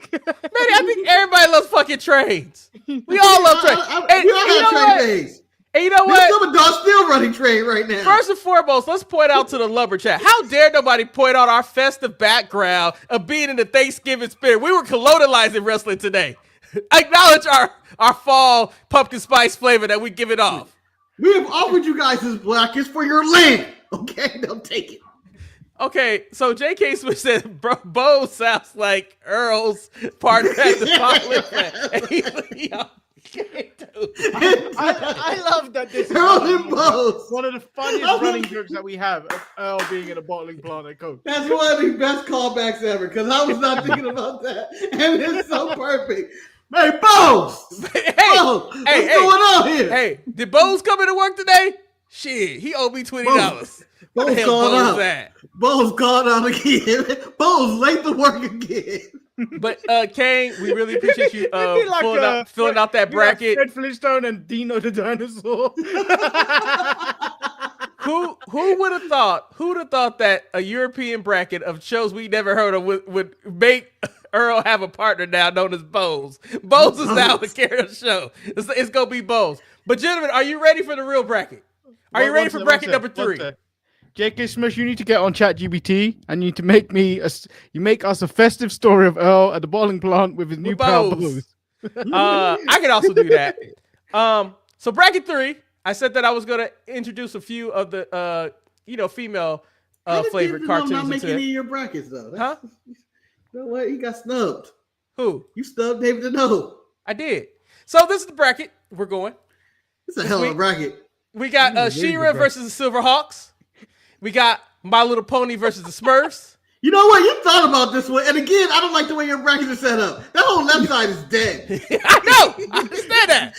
I think everybody loves fucking trains. We all love trains. We all have train days. And you know what? Some adults still running train right now. First and foremost, let's point out to the lumber chat. How dare nobody point out our festive background of being in the Thanksgiving spirit? We were colonializing wrestling today. Acknowledge our fall pumpkin spice flavor that we give it off. We have offered you guys this blackest for your land. Okay, don't take it. Okay, so J.K. Smith said, Bo sounds like Earl's partner at the Parliament. I love that this is one of the funniest running jokes that we have of Earl being in a bottling plant at Coke. That's one of the best callbacks ever because I was not thinking about that. And it's so perfect. Hey, Bose! What's going on here? Hey, did Bose come into work today? Shit, he owed me $20. Bose called out. Bose called out again. Bose late to work again. But Kane, we really appreciate you filling out that bracket. Fred Flintstone and Dino the dinosaur. Who would have thought? Who would have thought that a European bracket of shows we never heard of would make Earl have a partner now known as Bose? Bose is now the carry of the show. It's gonna be Bose. But gentlemen, are you ready for the real bracket? Are you ready for bracket number 3? J.K. Smith, you need to get on ChatGPT and you need to make us a festive story of Earl at the bottling plant with his new pal Bose. I can also do that. So bracket 3, I said that I was gonna introduce a few of the female flavored cartoons. Not making any of your brackets though. Huh? You know what? He got snubbed. Who? You stubbed David Deneau. I did. So this is the bracket we're going. It's a hell of a bracket. We got She-Ra versus the Silverhawks. We got My Little Pony versus the Smurfs. You know what? You thought about this one. And again, I don't like the way your brackets are set up. That whole left side is dead. I know. I understand that.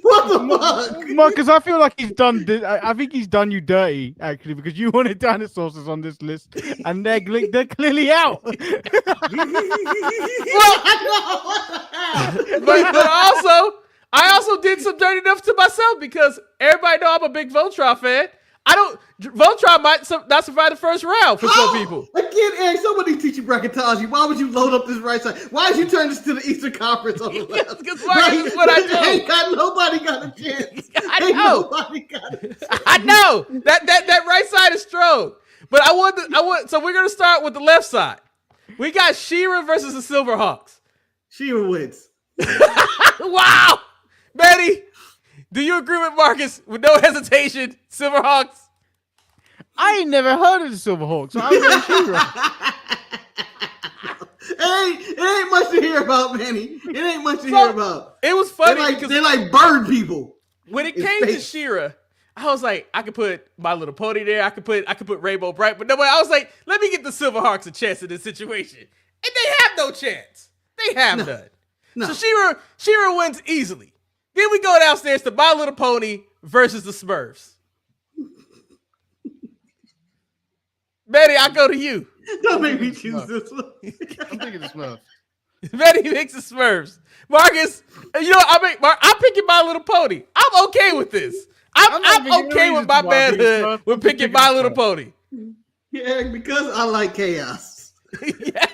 What the fuck? Marcus, I feel like he's done this. I think he's done you dirty, actually, because you wanted dinosaurs on this list, and they're clearly out. But I also did some dirty enough to myself because everybody know I'm a big Voltron fan. Voltron might not survive the first round for some people. Again, Eric, somebody teach you bracketology. Why would you load up this right side? Why did you turn this to the Eastern Conference on the left? Because that's what I do. Nobody got a chance. I know. I know. That right side is strong. But so we're gonna start with the left side. We got She-Ra versus the Silverhawks. She-Ra wins. Wow. Manny, do you agree with Marcus with no hesitation? Silverhawks? I ain't never heard of the Silverhawks, so I'm going She-Ra. It ain't much to hear about, Manny. It ain't much to hear about. It was funny because they like bird people. When it came to She-Ra, I was like, I could put My Little Pony there. I could put Rainbow Bright, but nobody. I was like, let me get the Silverhawks a chance in this situation, and they have no chance. They have none. No. So She-Ra wins easily. Then we go downstairs to My Little Pony versus the Smurfs. Manny, I go to you. Don't make me choose this one. I'm thinking the Smurfs. Manny picks the Smurfs. Marcus, I'm picking My Little Pony. I'm okay with this. I'm okay with my manhood with picking My Little Pony. Yeah, because I like chaos. Yeah.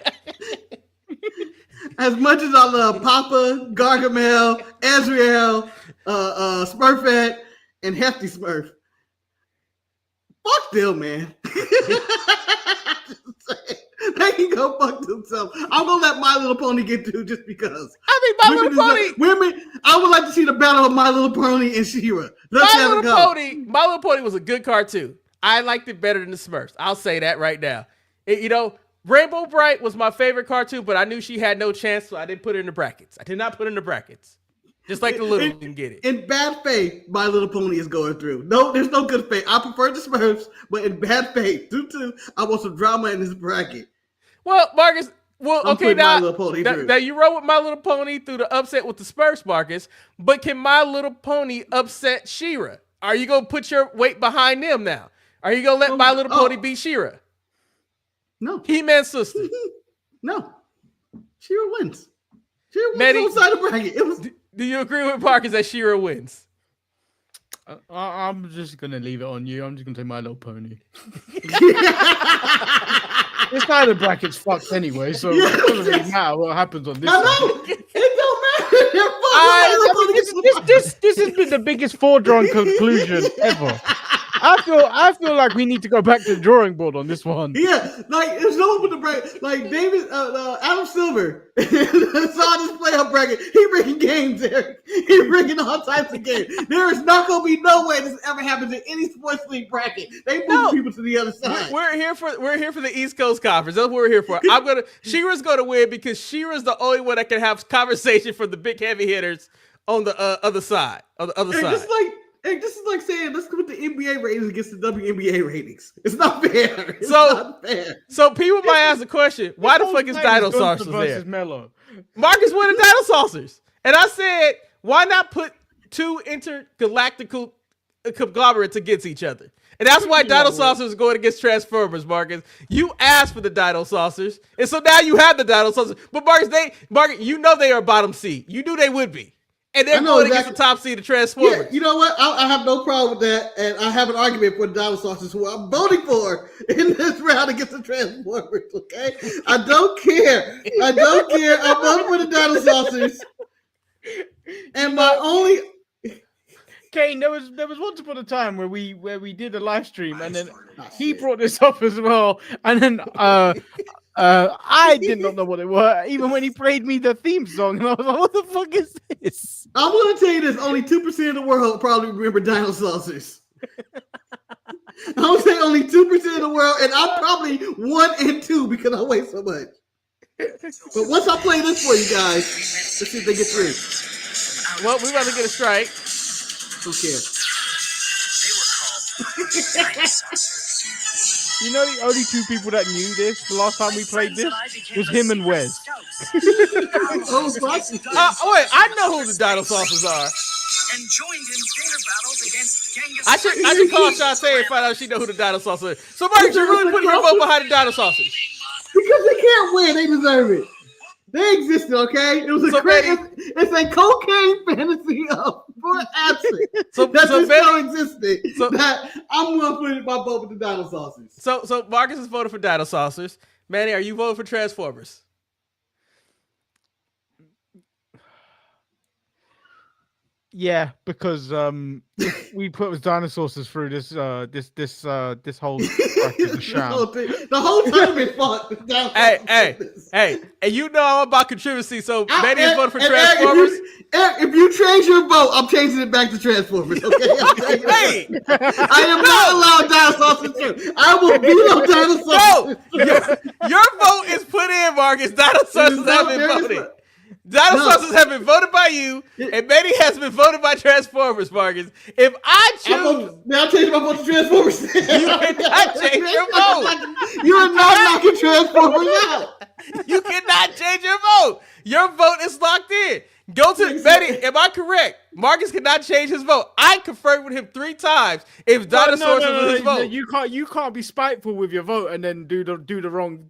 As much as I love Papa, Gargamel, Ezreal, Smurfette, and Hefty Smurf, fuck them, man. They can go fuck themselves. I'm gonna let My Little Pony get through just because. I think My Little Pony. I would like to see the battle of My Little Pony and She-Ra. My Little Pony was a good cartoon. I liked it better than the Smurfs. I'll say that right now. Rainbow Bright was my favorite cartoon, but I knew she had no chance, so I didn't put her in the brackets. I did not put her in the brackets. Just like the little didn't get it. In bad faith, My Little Pony is going through. No, there's no good faith. I prefer the Smurfs, but in bad faith, due to I want some drama in this bracket. Well, Marcus, Well, I'm okay, putting now, My Little Pony through. now you rode with My Little Pony through the upset with the Spurs, Marcus, but can My Little Pony upset She-Ra? Are you going to put your weight behind them now? Are you going to let My Little Pony beat She-Ra? No. He-Man's sister. No. She-Ra wins. She-Ra wins Manny, on the side of the bracket. Do you agree with Marcus that She-Ra wins? I'm just gonna leave it on you. I'm just gonna say My Little Pony. This side of the bracket's fucked anyway, so it doesn't really matter what happens on this. I know. It don't matter. This has been the biggest four-drawn conclusion ever. I feel like we need to go back to the drawing board on this one. Yeah, like there's no one with the bracket. Like David, Adam Silver saw this playoff bracket. He bringing games, Eric. He bringing all types of games. There is not gonna be no way this ever happens in any sports league bracket. They move people to the other side. We're here for the East Coast Conference. That's what we're here for. She-Ra's gonna win because She-Ra's the only one that can have conversation for the big heavy hitters on the other side. On the other side. This is like saying let's put the NBA ratings against the WNBA ratings. It's not fair. It's not fair. So people might ask the question, why the fuck is Dino Saucers there? Melo. Marcus wanted Dino Saucers. And I said, why not put two intergalactical conglomerates against each other? And that's why Dino Saucers is going against Transformers, Marcus. You asked for the Dino Saucers, and so now you have the Dino Saucers. But Marcus, you know they are bottom seed. You knew they would be. And they're going against the top seed of Transformers. Yeah, you know what? I have no problem with that. And I have an argument for the Dino Saucers, who I'm voting for in this round against the Transformers, okay? I don't care. I'm voting for the Dino Saucers. And my only... Kane, there was once upon a time where we did a live stream, and then he brought this up as well, and then I did not know what it was, even when he played me the theme song, and I was like, "What the fuck is this?" I'm gonna tell you this: only 2% of the world probably remember Dino Saucers. I'm gonna say only 2% of the world, and I'm probably 1 and 2 because I weigh so much. But once I play this for you guys, let's see if they get through. Well, we're about to get a strike. Who cares? You know, the only two people that knew this the last time we played this was him and Wes. Wait, I know who the Dino Saucers are. And joined in their battles against Genghis. I should call Shantae and find out if she know who the Dino Saucers are. So, Marcus, you're really putting your vote behind the Dino Saucers. Because they can't win. They deserve it. They existed, okay? It was it's a cocaine fantasy of absent. That show existed. That I'm going to put my vote with the Dino Saucers. So Marcus is voting for Dino Saucers. Manny, are you voting for Transformers? Yeah, because if we put dinosaurs through this whole bracket of sham. The whole time been fought. Hey, and you know I'm about contributing, so Manny is voting for Transformers. If you change your vote, I'm changing it back to Transformers. Okay, hey, I am not allowed Dino Saucers. I will veto Dino Saucers. No, your vote is put in, Marcus. Dino Saucers have been voted. Dino Saucers have been voted by you, and Manny has been voted by Transformers, Marcus. If I choose... Now I'm changing my vote to Transformers. You cannot change your vote. You are not knocking Transformers out. You cannot change your vote. Your vote is locked in. Go to Manny. Am I correct? Marcus cannot change his vote. I confirmed with him 3 times. If Dinosaurs was his vote, you can't be spiteful with your vote and then do the wrong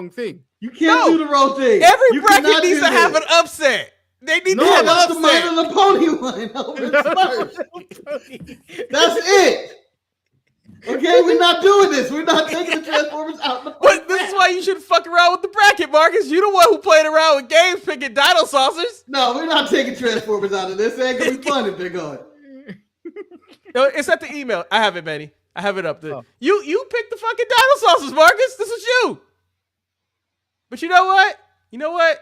thing. You can't do the wrong thing. Every bracket needs to have an upset. They need to have an upset. No, that's the My Little Pony one over the Spurs. That's it. Okay, we're not doing this. We're not taking the Transformers out. But this is why you shouldn't fuck around with the bracket, Marcus. You the one who played around with games picking Dino Saucers. No, we're not taking Transformers out of this. It ain't gonna be fun if they're going. No, it's at the email. I have it, Manny. I have it up there. You picked the fucking Dino Saucers, Marcus. This is you. But you know what? You know what?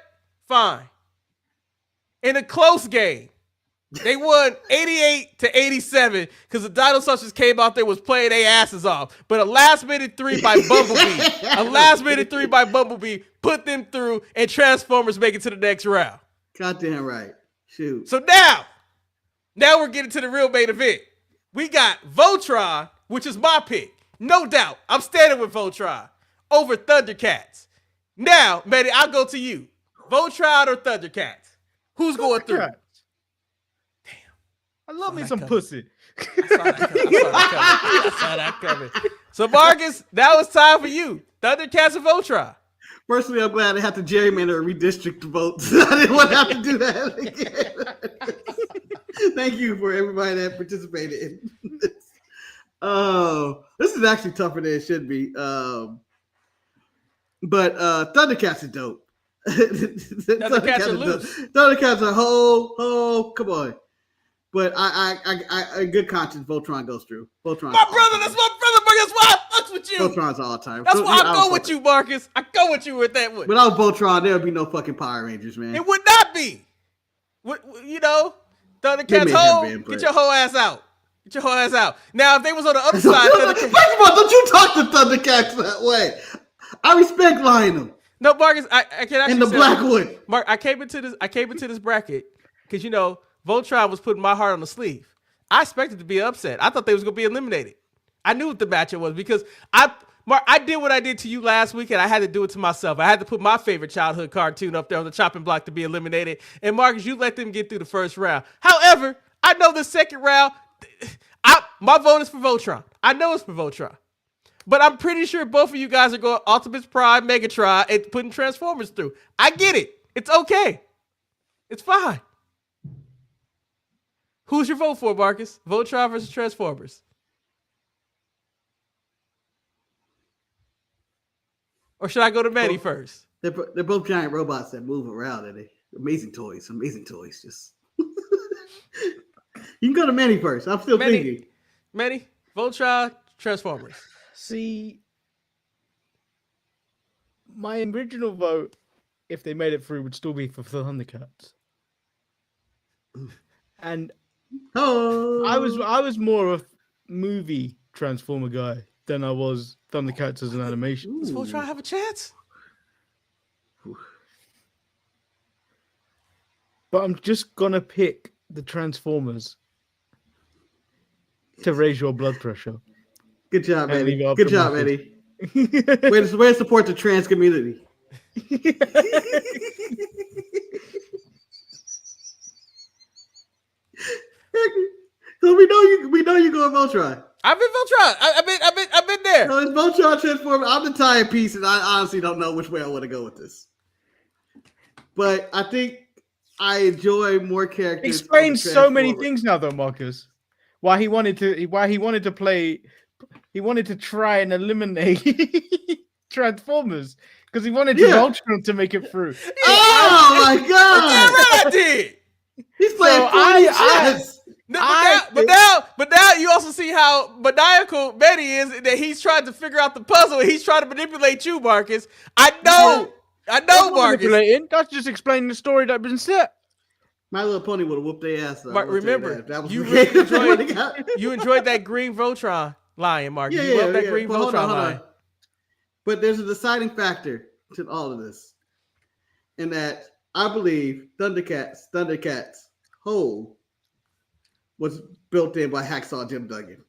Fine. In a close game, they won 88-87 because the Dino Saucers came out there was playing their asses off. But a last-minute 3 by Bumblebee, put them through, and Transformers make it to the next round. Goddamn right. Shoot. So now we're getting to the real main event. We got Voltron, which is my pick. No doubt. I'm standing with Voltron over Thundercats. Now, Manny, I'll go to you. Voltron or Thundercats? Who's going through? Damn. I love me some coming. pussy. I saw that coming. So, Marcus, that was time for you. Thundercats or Voltron? Personally, I'm glad I had to gerrymander and redistrict the votes. I didn't want to have to do that again. Thank you for everybody that participated in this. Oh, this is actually tougher than it should be. But Thundercats are dope. Thundercats are loose. Thundercats are whole. Come on. But I good conscience, Voltron goes through. Voltron. My brother, that's my brother, Marcus. That's why I fucks with you. Voltron's all time. That's why I go with you, Marcus. I go with you with that one. Without Voltron, there would be no fucking Power Rangers, man. It would not be. You know, Thundercats whole. Get your whole ass out. Get your whole ass out. Now, if they was on the other side, first of all, don't you talk to Thundercats that way? I respect Lionel. No, Marcus, I can actually. And the Blackwood. Mark, I came into this bracket because Voltron was putting my heart on the sleeve. I expected to be upset. I thought they was gonna be eliminated. I knew what the matchup was because I did what I did to you last week, and I had to do it to myself. I had to put my favorite childhood cartoon up there on the chopping block to be eliminated. And Marcus, you let them get through the first round. However, I know the second round. My vote is for Voltron. I know it's for Voltron. But I'm pretty sure both of you guys are going Optimus Prime, Megatron, and putting Transformers through. I get it. It's okay. It's fine. Who's your vote for, Marcus? Voltron versus Transformers. Or should I go to Manny first? They're both giant robots that move around, and they amazing toys. Just you can go to Manny first. I'm still thinking. Manny, Voltron, Transformers. See, my original vote, if they made it through, would still be for Thundercats. And I was more of a movie Transformer guy than I was Thundercats as an animation. Does Voltron have a chance? But I'm just gonna pick the Transformers to raise your blood pressure. Good job, Eddie. Good job, Eddie. Way to support the trans community. So we know you going Voltron. I've been Voltron. I've been there. No, it's Voltron Transformer. I'm the tired piece, and I honestly don't know which way I want to go with this. But I think I enjoy more characters. Explains so many things now, though, Marcus. Why he wanted to play. He wanted to try and eliminate Transformers because he wanted Voltron to make it through. Oh my god! I did. He's playing chess. But now you also see how maniacal Betty is, that he's trying to figure out the puzzle and he's trying to manipulate you, Marcus. I know, Marcus. That's just explaining the story that's been set. My Little Pony would have whooped their ass. Mark, remember, that was you enjoyed that green Voltron lion, Mark. You love that green Voltron lion. But there's a deciding factor to all of this, in that I believe Thundercats whole was built in by Hacksaw Jim Duggan.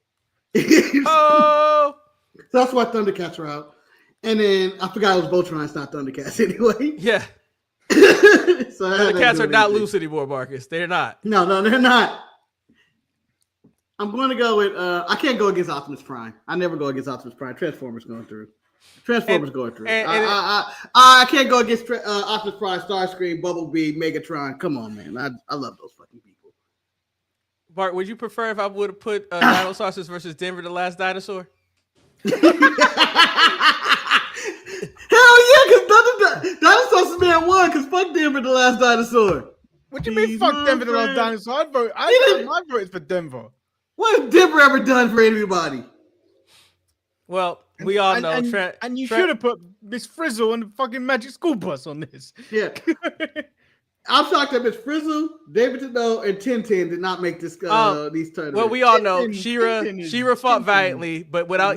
Oh, so that's why Thundercats are out. And then I forgot it was Voltron. It's not Thundercats anyway. Yeah. So Thundercats are not loose anymore, Marcus. They're not. No, they're not. I'm going to go with. I can't go against Optimus Prime. I never go against Optimus Prime. Transformers going through. I can't go against Optimus Prime, Starscream, Bumblebee, Megatron. Come on, man. I love those fucking people. Bart, would you prefer if I would have put Dinosaurs versus Denver the Last Dinosaur? Hell yeah, because Dinosaurs Man won, because fuck Denver the Last Dinosaur. What do you mean fuck Denver the Last Dinosaur? My vote is for Denver. What has Denver ever done for anybody? Well, we all know. And you should have put Miss Frizzle and the fucking Magic School Bus on this. Yeah. I'm shocked that Miss Frizzle, David Tano, and Tintin did not make this these tournaments. Well, we all know She-Ra fought valiantly, but without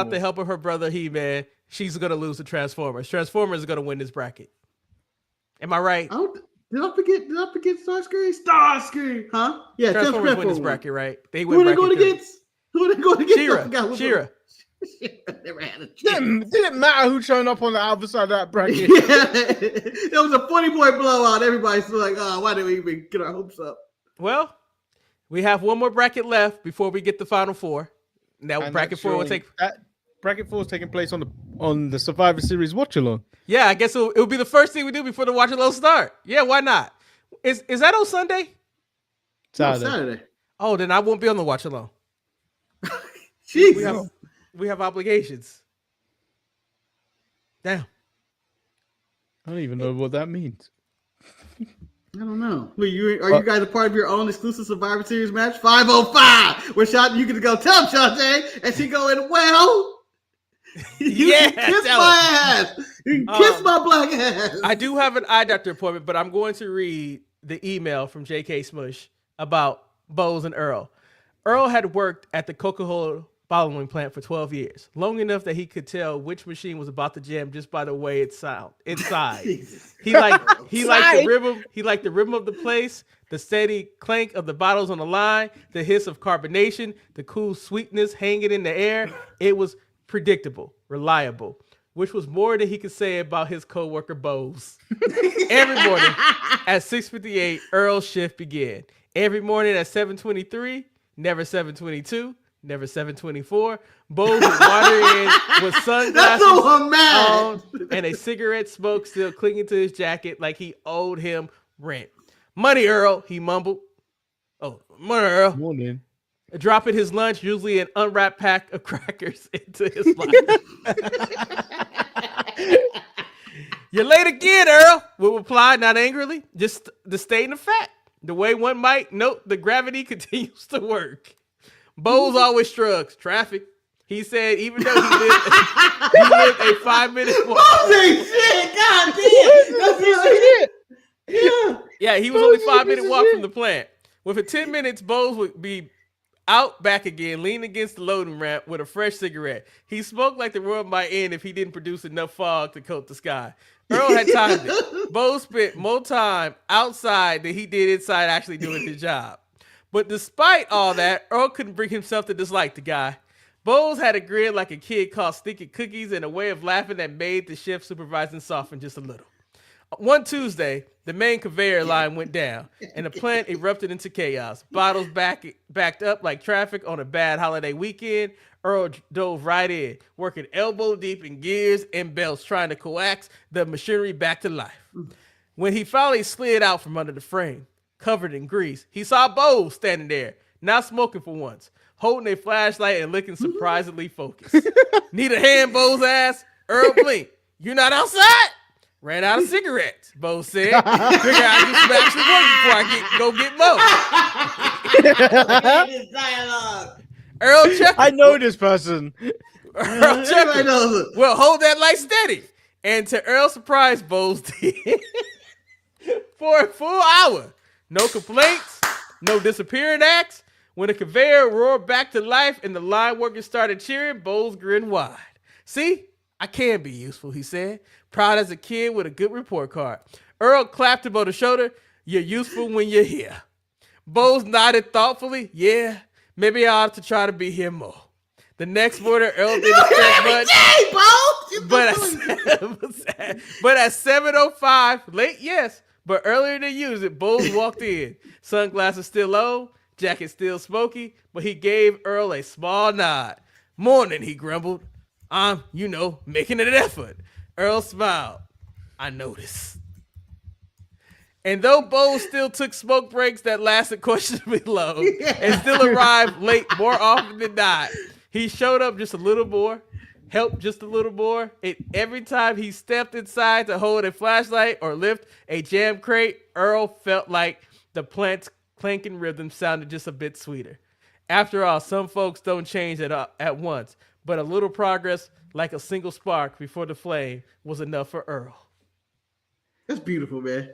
the help of her brother He-Man, she's gonna lose to Transformers. Transformers is gonna win this bracket. Am I right? Did I forget Starscream? Starscream, huh? Yeah, Transformers win this bracket, right? Who are they going against? She-Ra. Never had a chance. Didn't matter who turned up on the other side of that bracket. Yeah. It was a 40-point blowout. Everybody's still like, oh, why did we even get our hopes up? Well, we have one more bracket left before we get the final four. Now, bracket four will take. Bracket 4 is taking place on the Survivor Series watch along. Yeah, I guess it'll be the first thing we do before the watch along start. Yeah, why not? Is that on Sunday? Saturday. Oh, then I won't be on the watch along. Jesus. We have obligations. Damn. I don't even know what that means. I don't know. Are you guys a part of your own exclusive Survivor Series match? 505. Where you can go tell Shantae, and she going, well, you can kiss my ass. You can kiss my black ass. I do have an eye doctor appointment, but I'm going to read the email from J.K. Smush about Bose and Earl. Earl had worked at the Coca-Cola bottling plant for 12 years, long enough that he could tell which machine was about to jam just by the way it sound inside. He liked the rhythm of the place, the steady clank of the bottles on the line, the hiss of carbonation, the cool sweetness hanging in the air. It was predictable, reliable, which was more than he could say about his coworker Bose. Every morning at 6:58, Earl's shift began. Every morning at 7:23, never 7:22, never 7:24, Bose would wander in with sunglasses on and a cigarette smoke still clinging to his jacket like he owed him rent. Money, Earl, he mumbled. Oh, money, Earl. Morning. Dropping his lunch, usually an unwrapped pack of crackers, into his lunch. You're late again, Earl, would reply, not angrily, just the stating of fact. The way one might note the gravity continues to work. Bose always shrugs. Traffic. He said, even though he lived a 5-minute walk. Holy shit, goddamn. Yeah, he was only 5-minute walk from the plant. Within 10 minutes, Bose would be out back again, leaning against the loading ramp with a fresh cigarette. He smoked like the world might end if he didn't produce enough fog to coat the sky. Earl had timed it. Bose spent more time outside than he did inside actually doing his job. But despite all that, Earl couldn't bring himself to dislike the guy. Bose had a grin like a kid caught stinking cookies and a way of laughing that made the shift supervising soften just a little. One Tuesday, the main conveyor line went down, and the plant erupted into chaos. Bottles backed up like traffic on a bad holiday weekend. Earl dove right in, working elbow deep in gears and belts, trying to coax the machinery back to life. When he finally slid out from under the frame, covered in grease, he saw Bose standing there, not smoking for once, holding a flashlight and looking surprisingly focused. Need a hand, Bose asked. Earl blinked. You not outside? Ran out of cigarettes, Bose said. Figure I'd do some actual work before I go get more. Earl chuckled. I know this person. Earl chuckled. Well, hold that light steady. And to Earl's surprise, Bose did. For a full hour. No complaints, no disappearing acts. When the conveyor roared back to life and the line workers started cheering, Bose grinned wide. See? I can be useful, he said, proud as a kid with a good report card. Earl clapped him on the shoulder. You're useful when you're here. Bose nodded thoughtfully. Yeah, maybe I ought to try to be here more. The next morning, Earl did his but at 7:05, late, yes, but earlier than usual, Bose walked in. Sunglasses still low, jacket still smoky, but he gave Earl a small nod. Morning, he grumbled. I'm, making an effort. Earl smiled. I noticed. And though Bose still took smoke breaks that lasted questionably long and still arrived late more often than not, he showed up just a little more, helped just a little more, and every time he stepped inside to hold a flashlight or lift a jam crate, Earl felt like the plant's clanking rhythm sounded just a bit sweeter. After all, some folks don't change at once. But a little progress, like a single spark before the flame, was enough for Earl. That's beautiful, man.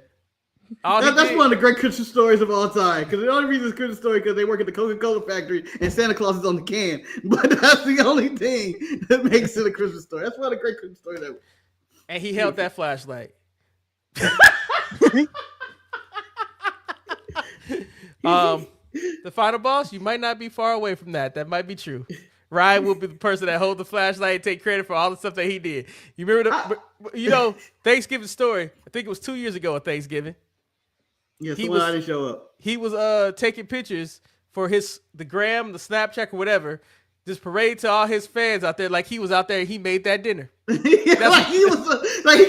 That's one of the great Christmas stories of all time. Because the only reason it's a Christmas story because they work at the Coca-Cola factory and Santa Claus is on the can. But that's the only thing that makes it a Christmas story. That's one of the great Christmas stories ever. And he held that flashlight. The final boss, you might not be far away from that. That might be true. Ryan will be the person that holds the flashlight and take credit for all the stuff that he did. You remember Thanksgiving story? I think it was 2 years ago at Thanksgiving. Yeah, so I didn't show up. He was taking pictures for the gram, the Snapchat, or whatever. Just parade to all his fans out there like he was out there and he made that dinner. Like he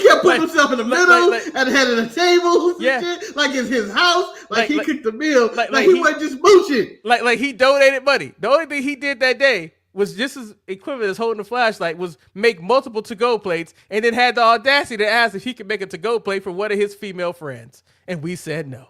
kept putting himself in the middle at the head of the table. Shit, like it's his house. Like he cooked the meal. Like he wasn't just mooching. Like he donated money. The only thing he did that day was just as equivalent as holding a flashlight was make multiple to-go plates and then had the audacity to ask if he could make a to-go plate for one of his female friends. And we said no.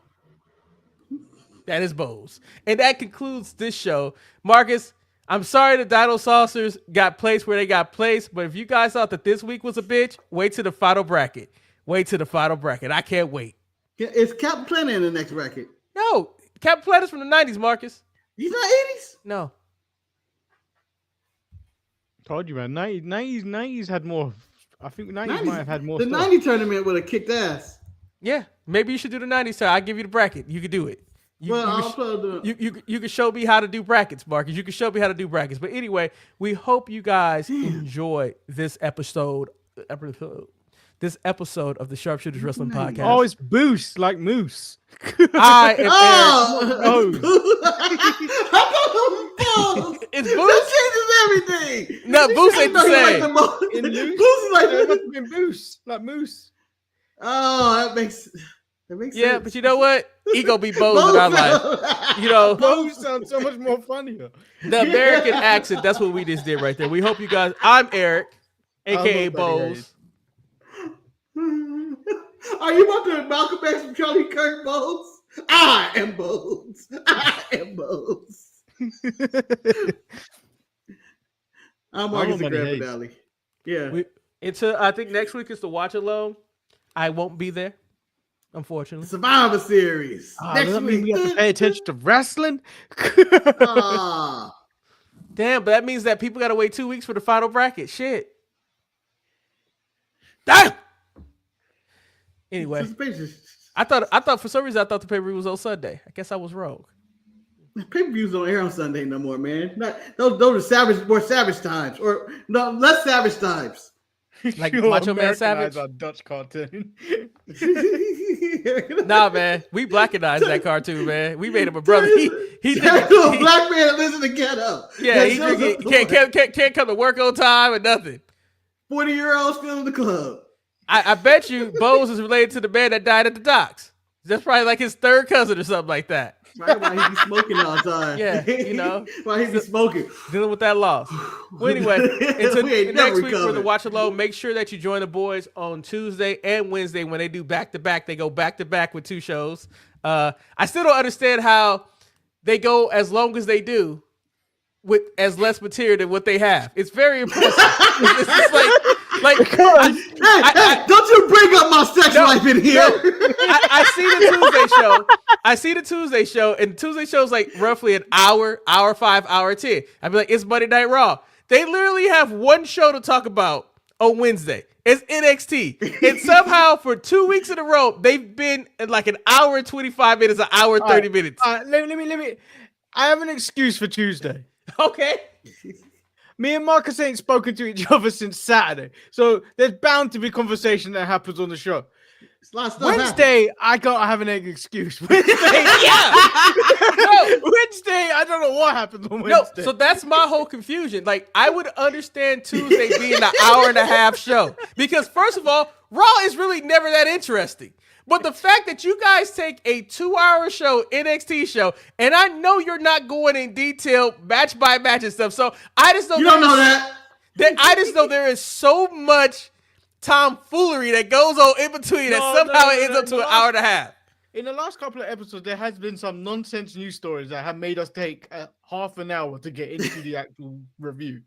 That is Bose. And that concludes this show. Marcus, I'm sorry the Dino Saucers got placed where they got placed, but if you guys thought that this week was a bitch, wait till the final bracket. I can't wait. Is Captain Planet in the next bracket? No. Captain Planet's from the 90s, Marcus. He's not 80s? No. Told you, man. 90s had more. I think 90s might have had more. The 90 tournament would have kicked ass. Yeah. Maybe you should do the 90s, sir. I'll give you the bracket. You could do it. You can show me how to do brackets, Marcus. You can show me how to do brackets. But anyway, we hope you guys enjoy this episode of the Sharpshooters Wrestling Podcast. Oh, it's Boost, like Moose. I am Eric. It's Boost. That changes everything. No, Boost ain't the same. Boost is like Boost, like Moose. Oh, that makes sense. Yeah, but you know what? He gonna be Bose in our life. You know, Bose sounds so much more funnier. The American accent, that's what we just did right there. We hope you guys, I'm Eric, aka Bose. Are you about to Malcolm X from Charlie Kirk Bose? I am Bose. I'm Marcus the Grand Finale. Yeah. I think next week is the watch alone. I won't be there. Unfortunately, Survivor Series. Next week we have to pay attention to wrestling. Damn, but that means that people got to wait 2 weeks for the final bracket. Shit. Damn. Anyway, I thought for some reason the pay-per-view was on Sunday. I guess I was wrong. Pay-per-views don't air on Sunday no more, man. Those are more savage times, or no, less savage times. Like Macho Man Savage? A Dutch cartoon. Nah, man. We blackenized that cartoon, man. We made him a brother. He a black man that lives in the ghetto. Yeah, he can't come to work on time or nothing. 40-year-old still in the club. I bet you Bose is related to the man that died at the docks. That's probably like his third cousin or something like that. Right, why he be smoking all the time. Yeah, you know. Why he be smoking. Dealing with that loss. Well, anyway, until next week for the Watch Alone, make sure that you join the boys on Tuesday and Wednesday when they do back-to-back. They go back-to-back with 2 shows. I still don't understand how they go as long as they do with as less material than what they have. It's very impressive. It's just like don't you bring up my sex life in here. I see the Tuesday show, and the Tuesday show is like roughly an hour 5, hour 10. I'd be like, it's Monday Night Raw. They literally have one show to talk about on Wednesday. It's NXT. And somehow for 2 weeks in a row, they've been in like an hour and 25 minutes, an hour and 30 minutes. Let me. I have an excuse for Tuesday. Okay. Me and Marcus ain't spoken to each other since Saturday, so there's bound to be conversation that happens on the show. Wednesday, I gotta have an excuse. Wednesday, Wednesday, I don't know what happened on Wednesday. No, so that's my whole confusion. Like, I would understand Tuesday being an hour and a half show because, first of all, Raw is really never that interesting. But the fact that you guys take a 2-hour show, NXT show, and I know you're not going in detail match by match and stuff, so I just know you don't know that. I just know there is so much tomfoolery that goes on in between that somehow it ends up to an hour and a half. In the last couple of episodes, there has been some nonsense news stories that have made us take half an hour to get into the actual review.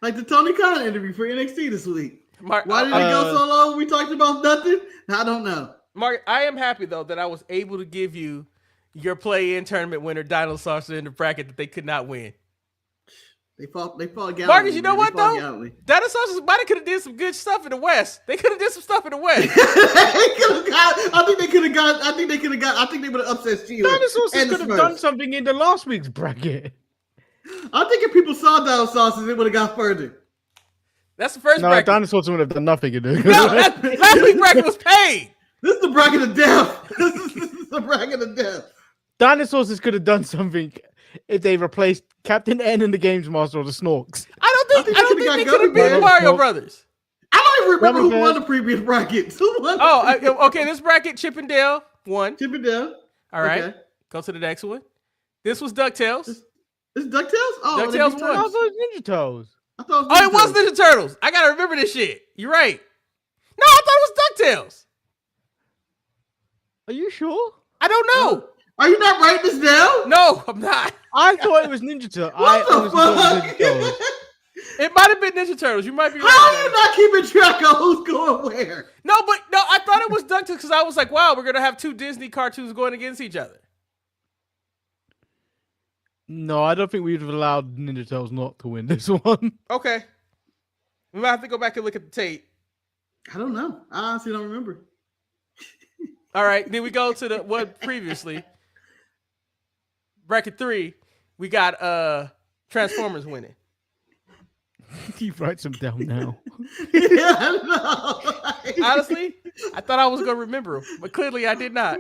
Like the Tony Khan interview for NXT this week. Mark, why did it go so long? We talked about nothing? I don't know. Mark, I am happy, though, that I was able to give you your play-in tournament winner, Dinosaurs, in the bracket that they could not win. They fought gallantly. Marcus, you know what, though? Dinosaurs might have could have did some good stuff in the West. They could have did some stuff in the West. I think they would have upset Sheamus. Dinosaurs could have done something in the last week's bracket. I think if people saw Donald Sauces, it would have got further. That's the first No, bracket. dinosaurs would have done nothing. No, last week's bracket was paid. This is the bracket of death. This is the bracket of death. Dinosaurs could have done something if they replaced Captain N and the Games Master or the Snorks. I don't think they could have beat Gummy Mario Bears. Brothers. I don't even remember Gummy who won Bears. the previous brackets. Who won? Okay, this bracket, Chip and Dale won. Chip it down. All right, Okay. go to the next one. This was DuckTales. Is DuckTales? Oh, they DuckTales beat won. I Turtles. thought it was Ninja Turtles. I thought Oh, it was Turtles. Ninja Turtles. I gotta remember this shit. You're right. No, I thought it was DuckTales. Are you sure? I don't know. Are you not writing this down? No, I'm not. I thought it was Ninja Turtles. What the honestly thought it was fuck? Ninja Turtles. It might have been Ninja Turtles. You might be How are you right. not keeping track of who's going where? No, I thought it was DuckTales because I was like, wow, we're gonna have two Disney cartoons going against each other. No, I don't think we would have allowed Ninja Turtles not to win this one. Okay. We might have to go back and look at the tape. I don't know. I honestly don't remember. All right, then we go to the one previously. Bracket 3, we got Transformers winning. He writes them down now. Yeah, I know. Honestly, I thought I was gonna remember them, but clearly I did not.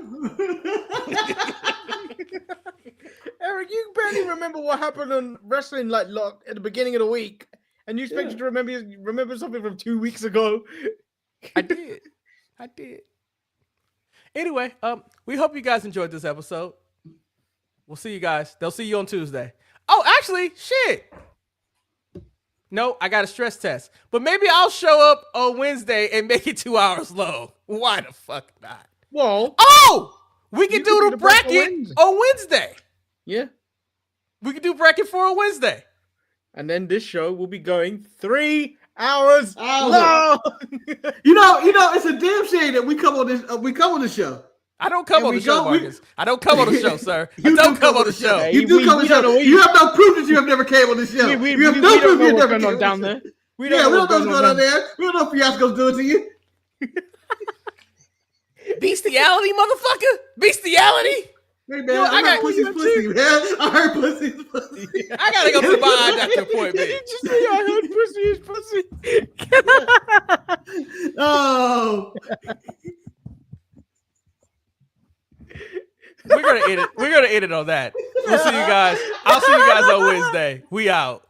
Eric, you barely remember what happened on wrestling like at the beginning of the week, and you expect you to remember something from 2 weeks ago. I did. Anyway, we hope you guys enjoyed this episode. We'll see you guys. They'll see you on Tuesday. Oh, actually, shit. No, I got a stress test. But maybe I'll show up on Wednesday and make it 2 hours long. Why the fuck not? Well, Oh! We can You do can do the the bracket bracket on on Wednesday. yeah. We can do bracket for a Wednesday. And then this show will be going 3 hours Oh. long. You know, it's a damn shame that we come on this. We come on the show. I don't come And on we the show, go- we- Marcus. I don't come on the show, sir. I You don't come on the show. Hey, You do we- come on we the show. don't know You have no proof that you have never came on the show. We you have don't no know proof what's you've never going came on down on the there. show. We Yeah, we don't know what's what's going on there. We don't know if Fiasco's doing to you. Bestiality, motherfucker. Bestiality. Hey man, Yo, I I got got- pussy's pussy, man. I heard pussy's pussy. I gotta go to the eye doctor appointment. Just say I heard pussy is pussy. Oh, We're gonna edit on that. We'll see you guys. I'll see you guys on Wednesday. We out.